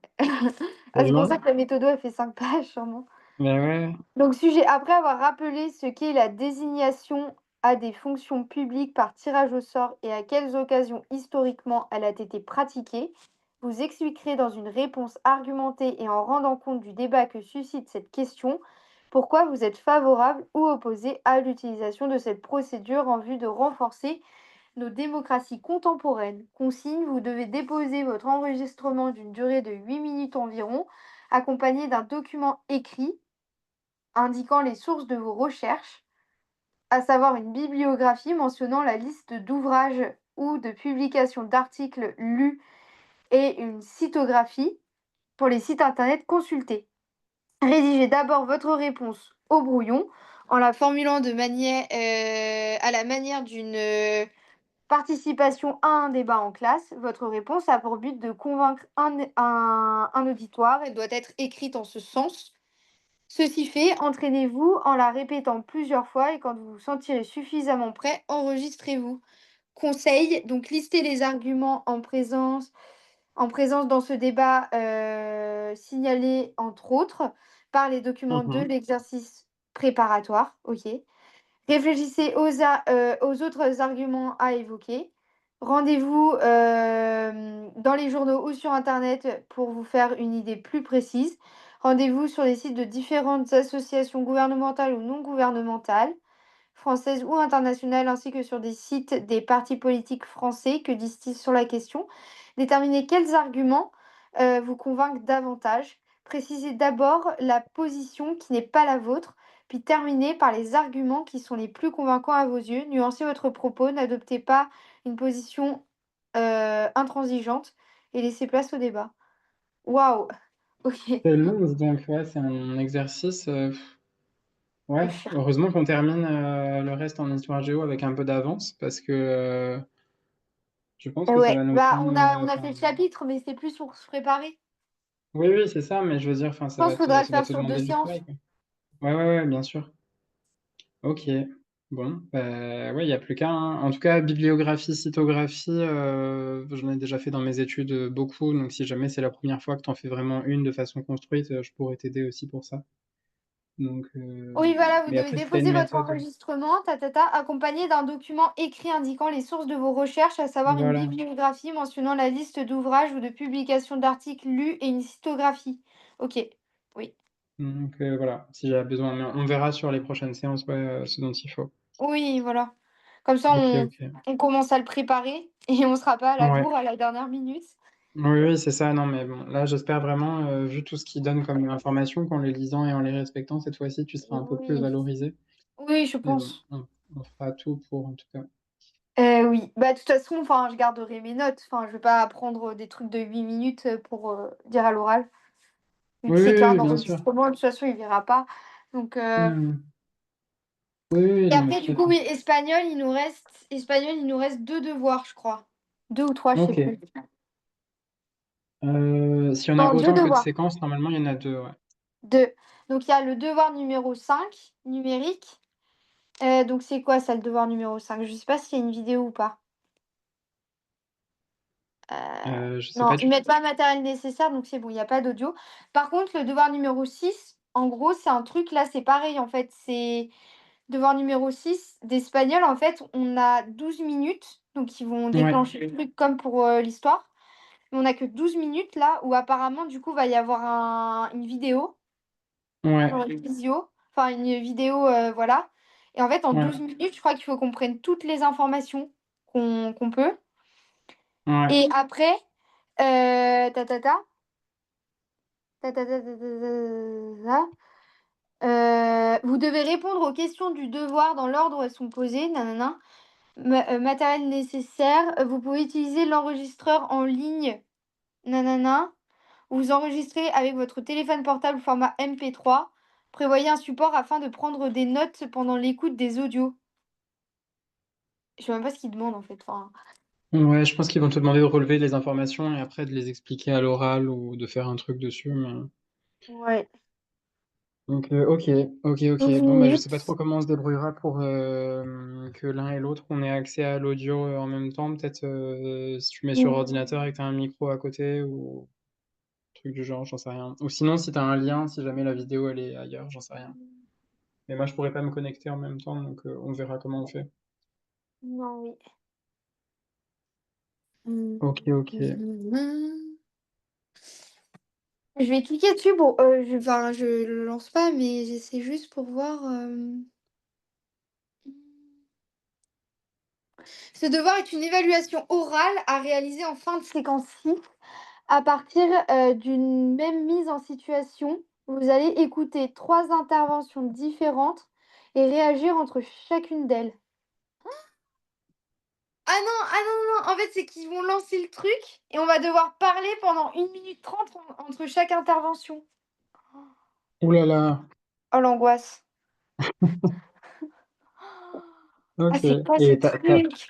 Ah, c'est pour ça long. que la méthode elle fait 5 pages sûrement. Mais ouais. Donc sujet, après avoir rappelé ce qu'est la désignation à des fonctions publiques par tirage au sort et à quelles occasions historiquement elle a été pratiquée, vous expliquerez dans une réponse argumentée et en rendant compte du débat que suscite cette question, pourquoi vous êtes favorable ou opposé à l'utilisation de cette procédure en vue de renforcer nos démocraties contemporaines. Consigne, vous devez déposer votre enregistrement d'une durée de 8 minutes environ, accompagné d'un document écrit indiquant les sources de vos recherches, à savoir une bibliographie mentionnant la liste d'ouvrages ou de publications d'articles lus et une cytographie pour les sites internet consultés. Rédigez d'abord votre réponse au brouillon en la formulant à la manière d'une participation à un débat en classe. Votre réponse a pour but de convaincre un auditoire et doit être écrite en ce sens. Ceci fait, entraînez-vous en la répétant plusieurs fois et quand vous vous sentirez suffisamment prêt, enregistrez-vous. Conseil, donc listez les arguments en présence dans ce débat, signalés entre autres par les documents de Mhm. l'exercice préparatoire. OK. Réfléchissez aux autres arguments à évoquer. Rendez-vous dans les journaux ou sur internet pour vous faire une idée plus précise. Rendez-vous sur les sites de différentes associations gouvernementales ou non gouvernementales, françaises ou internationales, ainsi que sur des sites des partis politiques français. Que disent-ils sur la question? Déterminez quels arguments vous convainquent davantage. Précisez d'abord la position qui n'est pas la vôtre, puis terminez par les arguments qui sont les plus convaincants à vos yeux. Nuancez votre propos, n'adoptez pas une position intransigeante et laissez place au débat. Waouh! Ok. C'est long, donc ouais, c'est un exercice. Ouais, heureusement qu'on termine le reste en histoire géo avec un peu d'avance parce que je pense que ça Ouais, va nous bah prendre. on a fait Enfin, le chapitre, mais c'est plus pour se préparer. oui, oui, c'est ça, mais je veux dire, enfin, Je pense qu'il faudra le ça va faire te sur deux demander du séances. travail, quoi. Ouais, ouais, ouais, bien sûr. Ok. Bon, bah, ouais, il n'y a plus qu'à, hein. En tout cas, bibliographie, cytographie, j'en ai déjà fait dans mes études beaucoup, donc si jamais c'est la première fois que tu en fais vraiment une de façon construite, je pourrais t'aider aussi pour ça. Donc, Oui, voilà, vous mais devez après, si t'as une déposer votre méthode, enregistrement, accompagné d'un document écrit indiquant les sources de vos recherches, à savoir une voilà. bibliographie mentionnant la liste d'ouvrages ou de publications d'articles lus et une cytographie. Ok, oui. Donc, voilà, si j'ai besoin. Mais on verra sur les prochaines séances, ouais, ce dont il faut. Oui, voilà. Comme ça, Ok, on, ok. on commence à le préparer et on ne sera pas à la Ouais. bourre à la dernière minute. Oui, oui, c'est ça. Non, mais bon, là, j'espère vraiment, vu tout ce qu'ils donnent comme information, qu'en les lisant et en les respectant, cette fois-ci, tu seras un peu plus Oui, valorisé. oui, je Mais bon, pense. on fera tout pour, en tout cas. Oui, bah, de toute façon, enfin, je garderai mes notes. Enfin, je vais pas prendre des trucs de 8 minutes pour dire à l'oral. Vu que Oui, oui, c'est oui, qu'un bien sûr. enregistrement, de toute façon, il verra pas. Donc, Hmm. Oui, oui, oui, et non, mais après, tout du à coup, fait. oui, espagnol, il nous reste deux devoirs, je crois. Deux ou trois, je sais Ok. plus. Si on a Non, deux autant que de devoirs. séquences, normalement, il y en a deux, ouais. Deux. Donc, il y a le devoir numéro 5 numérique. Donc c'est quoi ça, le devoir numéro 5? Je sais pas s'il y a une vidéo ou pas. Je sais Non, pas ils du tout. mettent pas matériel nécessaire, donc c'est bon, il y a pas d'audio. Par contre, le devoir numéro 6, en gros, c'est un truc là, c'est pareil en fait, c'est devoir numéro 6 d'espagnol, en fait, on a 12 minutes, donc ils vont Ouais, déclencher le truc comme pour, l'histoire. Mais on a que 12 minutes là où apparemment du coup va y avoir une vidéo, ouais, genre une visio, enfin une vidéo, voilà. Et en fait, en ouais, 12 minutes, je crois qu'il faut qu'on prenne toutes les informations qu'on peut. ouais, Et après, ta ta ta, ta ta ta ta ta ta ta, vous devez répondre aux questions du devoir dans l'ordre où elles sont posées, nanana. Matériel nécessaire, vous pouvez utiliser l'enregistreur en ligne, nanana. Vous enregistrez avec votre téléphone portable format MP3. Prévoyez un support afin de prendre des notes pendant l'écoute des audios. Je sais même pas ce qu'ils demandent en fait. Enfin, ouais, je pense qu'ils vont te demander de relever les informations et après de les expliquer à l'oral ou de faire un truc dessus, mais ouais. donc OK, OK, OK. 12 Bon, bah, je sais pas trop minutes. comment on se débrouillera pour, que l'un et l'autre on ait accès à l'audio, en même temps. Peut-être, si tu mets sur ordinateur et que tu as un micro à côté ou truc du genre, j'en sais rien. Ou sinon si tu as un lien, si jamais la vidéo elle est ailleurs, j'en sais rien. Mais moi je pourrais pas me connecter en même temps, donc on verra comment on fait. Non, oui. OK, OK. Je vais cliquer dessus pour. Enfin, je le lance pas, mais j'essaie juste pour voir. Ce devoir est une évaluation orale à réaliser en fin de séquence 6 à partir d'une même mise en situation. Vous allez écouter trois interventions différentes et réagir entre chacune d'elles. Ah non, ah non, non, non, en fait, c'est qu'ils vont lancer le truc et on va devoir parler pendant 1 minute 30 entre chaque intervention. Ouh là là! Oh, l'angoisse. Ah, OK c'est quoi ce et truc? tu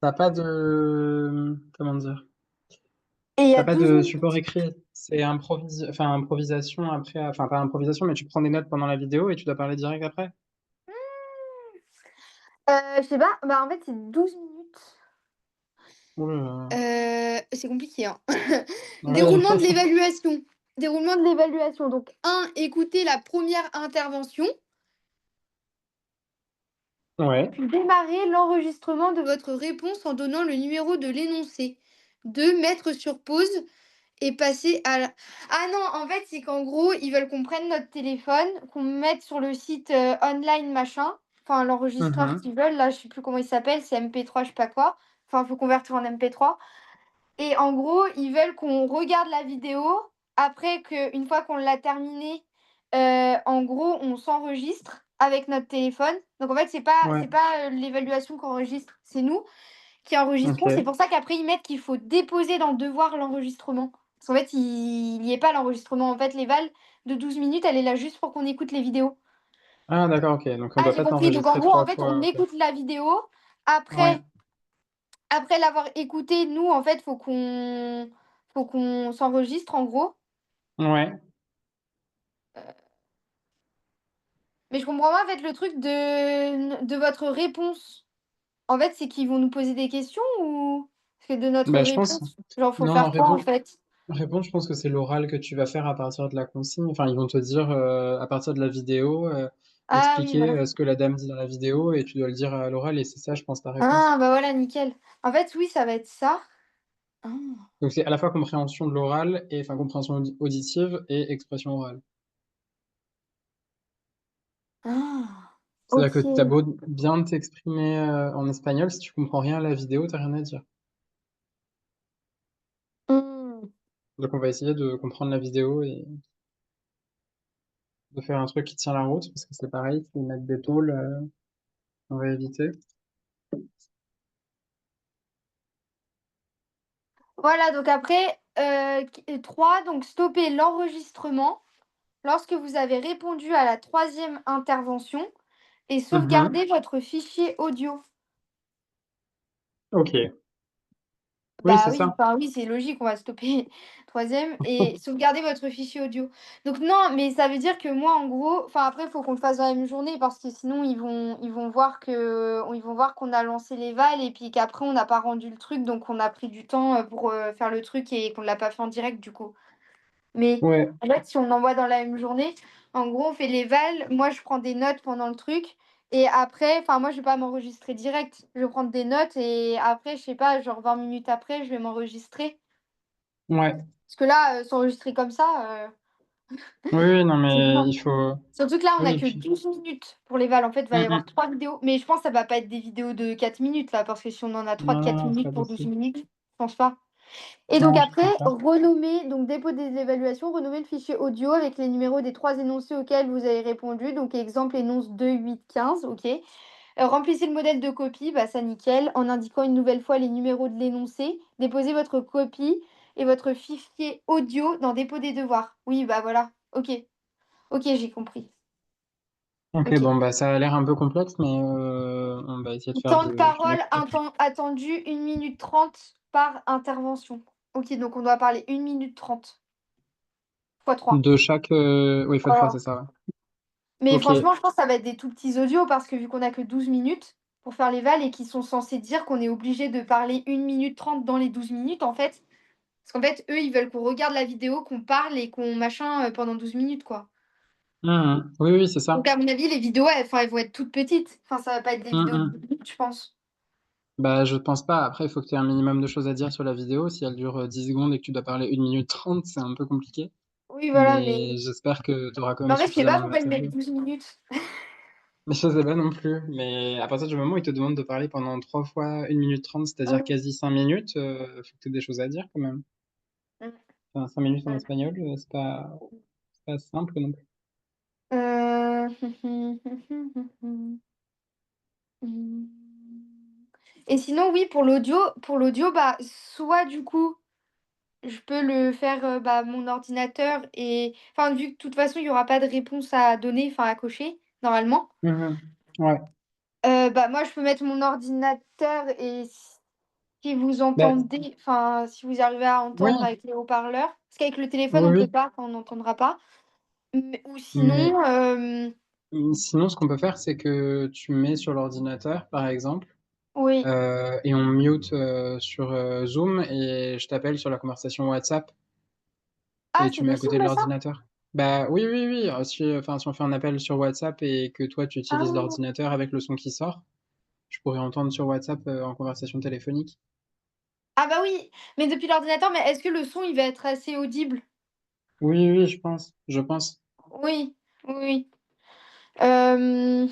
pas de, comment dire? Et il y T'as a pas 12 de support minutes. écrit? C'est enfin improvisation après, enfin pas improvisation, mais tu prends des notes pendant la vidéo et tu dois parler direct après? Je sais pas, bah, en fait, c'est 12 minutes. Ouh là là. C'est compliqué, hein. Ouais. Déroulement de l'évaluation. Déroulement de l'évaluation. Donc, un, écoutez la première intervention, Ouais. puis démarrez l'enregistrement de votre réponse en donnant le numéro de l'énoncé. 2, mettre sur pause et passer à la ah non, en fait, c'est qu'en gros, ils veulent qu'on prenne notre téléphone, qu'on mette sur le site, online machin, enfin l'enregistreur Mmh. qu'ils veulent, là, je sais plus comment il s'appelle, c'est MP3 je sais pas quoi. Enfin, faut convertir en MP3. Et en gros, ils veulent qu'on regarde la vidéo. Après qu'une fois qu'on l'a terminée, en gros, on s'enregistre avec notre téléphone. Donc en fait, Ouais. c'est pas, l'évaluation qu'on enregistre, c'est nous qui enregistrons. C'est OK. pour ça qu'après ils mettent qu'il faut déposer dans devoir l'enregistrement. Parce qu'en fait, il y est pas l'enregistrement. En fait, l'éval de 12 minutes, elle est là juste pour qu'on écoute les vidéos. Ah d'accord, OK, donc on Ah, doit j'ai pas compris. Donc en t'enregistrer gros, en 3 fait, on fois, OK. écoute la vidéo. Ouais. Après Après l'avoir écouté, nous, en fait, faut qu'on s'enregistre, en gros. Ouais. Mais je comprends pas, en fait, le truc de votre réponse. En fait, c'est qu'ils vont nous poser des questions ou c'est de notre Bah, je pense réponse? Genre, faut non, faire quoi, en fait? réponse, je pense que c'est l'oral que tu vas faire à partir de la consigne. Enfin, ils vont te dire, à partir de la vidéo, Ah oui, expliquer, voilà. ce que la dame dit dans la vidéo et tu dois le dire à l'oral et c'est ça, je pense, ta réponse. Ah, bah, voilà, nickel. En fait, oui, ça va être ça. Ah. Donc c'est à la fois compréhension de l'oral et enfin compréhension auditive et expression orale. Ah. C'est-à-dire que tu as OK. beau bien t'exprimer, en espagnol, si tu comprends rien à la vidéo, tu as rien à dire. Mmh. Donc on va essayer de comprendre la vidéo et de faire un truc qui tient la route parce que c'est pareil, s'ils mettent des tôles, on va éviter. Voilà, donc après, 3, donc stopper l'enregistrement lorsque vous avez répondu à la troisième intervention et Mmh. sauvegarder votre fichier audio. OK. Oui, Bah c'est oui, ça. enfin oui, c'est logique, on va stopper troisième et sauvegarder votre fichier audio. Donc non, mais ça veut dire que moi, en gros, enfin après, il faut qu'on le fasse dans la même journée parce que sinon ils vont voir ils vont voir qu'on a lancé les vals et puis qu'après on n'a pas rendu le truc, donc on a pris du temps pour faire le truc et qu'on l'a pas fait en direct du coup. Mais Ouais, en fait, si on envoie dans la même journée, en gros, on fait les vals. Moi, je prends des notes pendant le truc. Et après, enfin, moi, je vais pas m'enregistrer direct. Je vais prendre des notes et après, je sais pas, genre 20 minutes après, je vais m'enregistrer. ouais. Parce que là, s'enregistrer comme ça, Oui, oui, non, c'est mais mort. il faut Surtout que là, on a oui et que puis 12 minutes pour les vals. En fait, il va y mmh avoir mh. 3 vidéos. Mais je pense que ça va pas être des vidéos de 4 minutes là, parce que si on en a 3 de Non, non, 4 non, c'est minutes pas pour 12 possible. minutes, je pense pas. Et donc Non, je après, pense pas. renommer, donc dépôt des évaluations, renommer le fichier audio avec les numéros des 3 énoncés auxquels vous avez répondu. Donc exemple, énonce 2, 8, 15, OK. Remplissez le modèle de copie, bah ça nickel, en indiquant une nouvelle fois les numéros de l'énoncé. Déposez votre copie et votre fichier audio dans dépôt des devoirs. Oui, bah voilà. OK. OK, j'ai compris. OK, OK. bon, bah, ça a l'air un peu complexe, mais on va essayer de faire Temps de du parole mieux qu'on peut. attendu 1 minute 30 par intervention. OK, donc on doit parler 1 minute 30 fois 3. De chaque, oui, x3, c'est Voilà. ça, ouais. Mais OK. franchement, je pense que ça va être des tout petits audios parce que vu qu'on a que 12 minutes pour faire les vals et qu'ils sont censés dire qu'on est obligé de parler 1 minute 30 dans les 12 minutes, en fait. Parce qu'en fait, eux, ils veulent qu'on regarde la vidéo, qu'on parle et qu'on machin pendant 12 minutes, quoi. Mmh mh. Oui, oui, c'est Donc, ça. à mon avis, les vidéos, elles vont être toutes petites. Enfin, ça va pas être des Mmh vidéos de mh. 12 minutes, je pense. Bah, je pense pas. Après, il faut que tu aies un minimum de choses à dire sur la vidéo. Si elle dure, 10 secondes et que tu dois parler 1 minute 30, c'est un peu compliqué. Oui, voilà, Mais j'espère que tu auras quand mais même en fait, je sais pas suffisamment de pourquoi ils mettent matériel. 12 minutes. Mais je sais pas non plus. Mais à partir du moment où ils te demandent de parler pendant 3 fois 1 minute 30, c'est-à-dire Mmh. quasi 5 minutes, faut que tu aies des choses à dire quand même. Mmh. Enfin, 5 minutes en Mmh. espagnol, c'est pas simple non plus. Heu, mmh. Et sinon, oui, pour l'audio, bah, soit du coup, je peux le faire, bah, mon ordinateur et enfin, vu que de toute façon, il y aura pas de réponse à donner, enfin à cocher, normalement. Mmh. Ouais. Bah, moi, je peux mettre mon ordinateur et si vous Bah, entendez, enfin, si vous arrivez à oui, entendre avec les haut-parleurs, parce qu'avec le téléphone, oui, on peut oui, pas, enfin, on n'entendra pas. Ou mais sinon, sinon ce qu'on peut faire, c'est que tu mets sur l'ordinateur, par exemple, oui. et on mute, sur, Zoom et je t'appelle sur la conversation WhatsApp Ah, et tu c'est mets à côté de possible ça? l'ordinateur. Bah, oui, oui, oui, si on fait un appel sur WhatsApp et que toi tu utilises Ah! l'ordinateur avec le son qui sort, je pourrais entendre sur WhatsApp, en conversation téléphonique. Ah bah oui, mais depuis l'ordinateur, mais est-ce que le son, il va être assez audible? Oui, oui, je pense. Oui, oui, oui. Hem,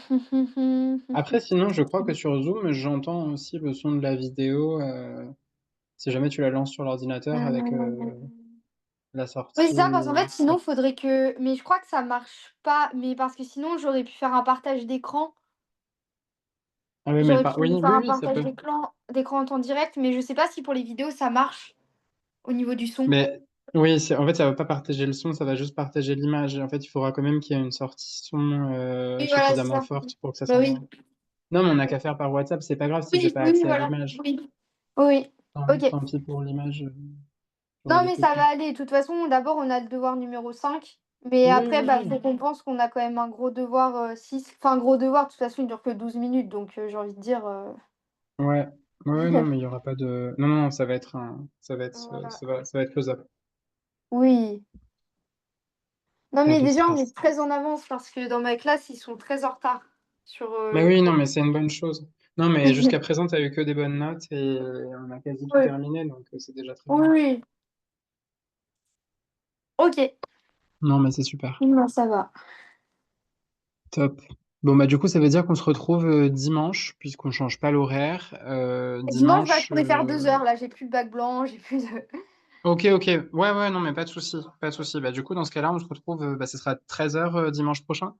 Après sinon, je crois que sur Zoom, j'entends aussi le son de la vidéo, si jamais tu la lances sur l'ordinateur avec, la oui, c'est sortie ça, parce qu'en fait, la sinon, faudrait que mais je crois que ça marche pas, mais parce que sinon, j'aurais pu faire un partage d'écran. ah oui, mais J'aurais pu oui, faire oui, un oui, ça partage peut. d'écran en temps direct, mais je sais pas si pour les vidéos, ça marche au niveau du son. Mais oui, c'est en fait, ça va pas partager le son, ça va juste partager l'image et en fait, il faudra quand même qu'il y ait une sortie son, Oui, voilà, c'est suffisamment ça. forte pour que ça Bah oui. s'entende. Non, mais on n'a qu'à faire par WhatsApp, c'est pas grave si j'ai Oui, pas oui, oui, accès à voilà. l'image. Oui. Oui. OK. Tant pis pour l'image, j'aurai Non, des mais ça va copie. aller. De toute façon, d'abord, on a le devoir numéro 5, mais Oui, après, oui, bah, faut oui. qu'on pense qu'on a quand même un gros devoir, 6. Enfin, gros devoir, de toute façon, il dure que 12 minutes, donc j'ai envie de dire, Ouais. Ouais, ouais, non, mais il y aura pas de non, non, voilà. ça va être faisable. Oui. Non, Pas mais de déjà, on stress. est très en avance parce que dans ma classe, ils sont très en retard sur, Mais le oui, non, programme. mais c'est une bonne chose. Non, mais jusqu'à présent, tu as eu que des bonnes notes et on a quasi tout Oui. terminé, donc c'est déjà très Oui, bien. oui. OK. Non, mais c'est super. Bon, ça va. Top. Bon, bah, du coup, ça veut dire qu'on se retrouve, dimanche, puisqu'on change pas l'horaire. Dimanche, bah, je Dimanche, pourrais faire 2 heures, là, j'ai plus le bac blanc, j'ai plus de OK, OK. Ouais, ouais, non, mais pas de souci, pas de souci. Bah, du coup, dans ce cas-là, on se retrouve, bah, ce sera 13h, dimanche prochain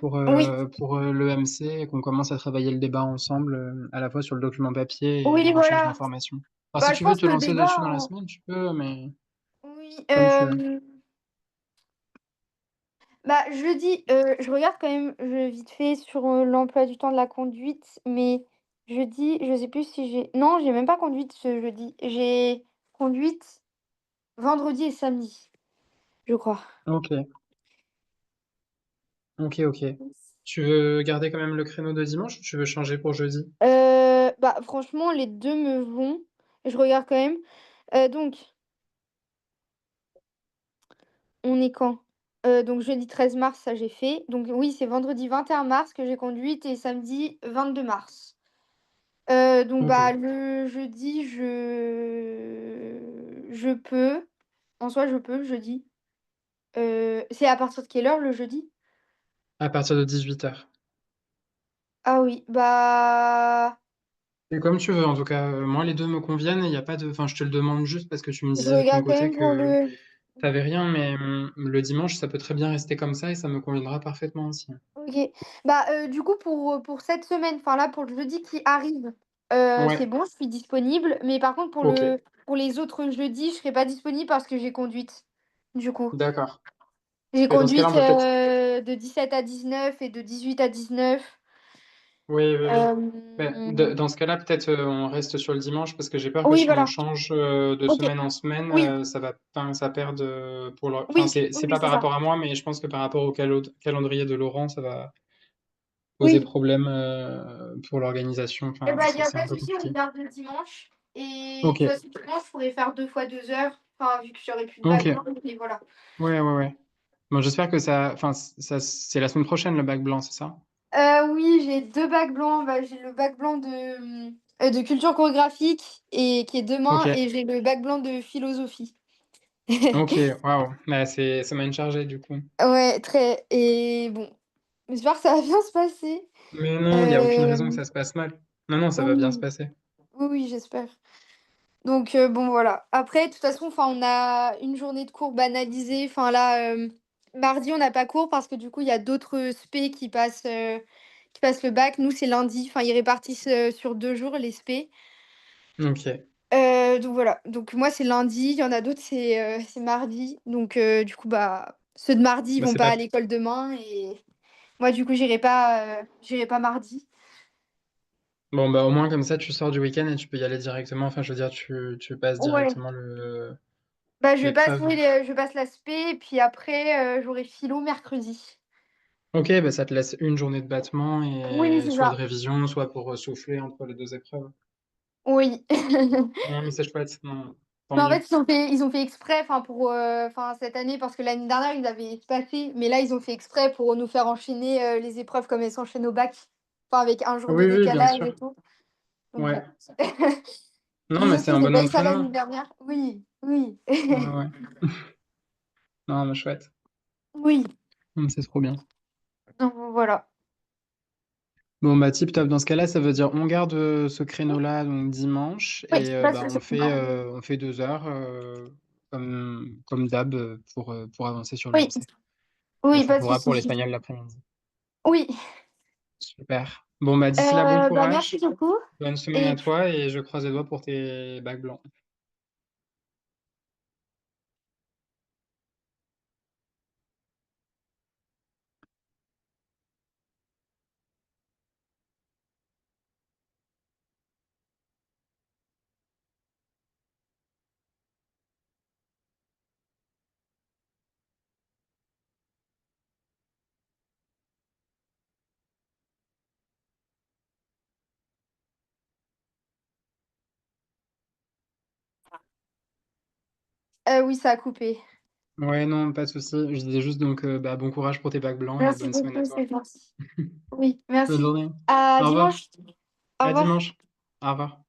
Oui. pour, l'EMC et qu'on commence à travailler le débat ensemble, à la fois sur le document papier et Oui, la recherche voilà. d'informations. Alors si Bah, je tu veux pense te que le lancer dessus dans la débat, semaine, tu peux, mais oui, comme tu veux. bah, jeudi, je regarde quand même, vite fait sur, l'emploi du temps de la conduite, mais Jeudi, je sais plus si j'ai non, j'ai même pas conduite ce jeudi. J'ai conduite vendredi et samedi, je crois. OK. OK, OK. Tu veux garder quand même le créneau de dimanche ou tu veux changer pour jeudi? Bah, franchement, les 2 me vont. Je regarde quand même. Donc, on est quand? Donc jeudi 13 mars, ça j'ai fait. Donc oui, c'est vendredi 21 mars que j'ai conduite et samedi 22 mars. Donc bah, OK. le jeudi, je peux. En soi, je peux le jeudi. C'est à partir de quelle heure le jeudi? À partir de 18h. Ah oui, bah, C'est comme tu veux, en tout cas, moi les 2 me conviennent et il y a pas de enfin, je te le demande juste parce que tu me je disais de ton regarde quand côté même pour que le tu avais rien, mais le dimanche, ça peut très bien rester comme ça et ça me conviendra parfaitement aussi. OK. Bah, du coup, pour cette semaine, enfin là, pour le jeudi qui arrive, c'est Ouais, bon, je suis disponible. Mais par contre, OK, pour les autres jeudis, je serai pas disponible parce que j'ai conduite, du coup. d'accord. J'ai Dans ce cas-là, on conduite, peut peut-être de 17 à 19 et de 18 à 19. oui, oui, oui. Beh, Hem, dans ce cas-là, peut-être, on reste sur le dimanche parce que j'ai peur que oui, si on voilà. change, de OK. semaine en semaine, Oui, ça va enfin, ça perde, pour le enfin, oui, c'est oui, c'est oui, pas c'est par ça. rapport à moi, mais je pense que par rapport au calendrier de Laurent, ça va poser Oui. problème, pour l'organisation. Et Enfin, bah, il y a c'est pas un de peu souci, on compliqué. garde le dimanche et de toute OK, façon, dimanche, je pourrais faire 2 fois 2 heures, enfin, vu que j'aurai plus de bac OK. blanc et voilà. Ouais, ouais, ouais. Bon, j'espère que ça enfin, ça c'est la semaine prochaine le bac blanc, c'est ça? Oui, j'ai 2 bacs blancs. Bah, j'ai le bac blanc de culture chorégraphique et qui est demain OK. et j'ai le bac blanc de philosophie. OK, waouh. Bah, c'est semaine chargée du coup. Ouais, très et bon, j'espère que ça va bien se passer. Mais non, il y a aucune raison que Hem, ça se passe mal. Non, non, ça va bien se oui, passer. oui, oui, j'espère. Donc bon, voilà. Après, de toute façon, enfin, on a une journée de cours banalisée. Enfin là, mardi, on n'a pas cours parce que du coup, il y a d'autres spé qui passent le bac. Nous, c'est lundi. Enfin, ils répartissent, sur 2 jours les spé. OK. Donc voilà, donc moi c'est lundi, il y en a d'autres c'est mardi. Donc du coup, bah, ceux de mardi, ils Bah, vont c'est pas pas à l'école demain et moi du coup, j'irai pas mardi. bon, bah, au moins comme ça, tu sors du week-end et tu peux y aller directement. Enfin, je veux dire, tu passes Ouais. directement le Bah, l'épreuve. je passe l'aspect et puis après, j'aurai philo mercredi. OK, bah, ça te laisse une journée de battement Oui, et c'est soit de ça. révision, soit pour, souffler entre les 2 épreuves. Oui. Non, mais c'est chouette. Non, tant Mais en mieux. fait, ils ont fait exprès, enfin pour, enfin cette année parce que l'année dernière, ils avaient passé, mais là, ils ont fait exprès pour nous faire enchaîner, les épreuves comme elles s'enchaînent au bac. Enfin avec un jour de Oui, oui, bien décalage sûr. et tout. Donc Ouais. bon. Non, Ils mais c'est aussi, un ils ont bon pas eu ça l'année entraînement. dernière. Oui, oui. Ouais, ouais. Non, mais chouette. Oui, C'est trop bien. donc voilà. Bon, bah, tip top. Dans ce cas-là, ça veut dire on garde, ce créneau-là, donc dimanche Oui, et pas de bah, souci. on fait 2 heures, comme d'hab, pour avancer sur Oui, l'EMC et oui, ça pas de pourra pour souci. l'espagnol l'après-midi. Oui. Super. Bon, bah, d'ici là, bon Bah, merci courage, beaucoup bonne semaine à et toi et je croise les doigts pour tes bacs blancs. oui, ça a coupé. Ouais, non, pas de souci. Je disais juste donc, bah, bon courage pour tes bacs blancs et Merci bonne semaine à beaucoup, toi. c'est gentil. Oui, Bonne merci. journée. À Au revoir. dimanche. Au À revoir. dimanche. Au revoir.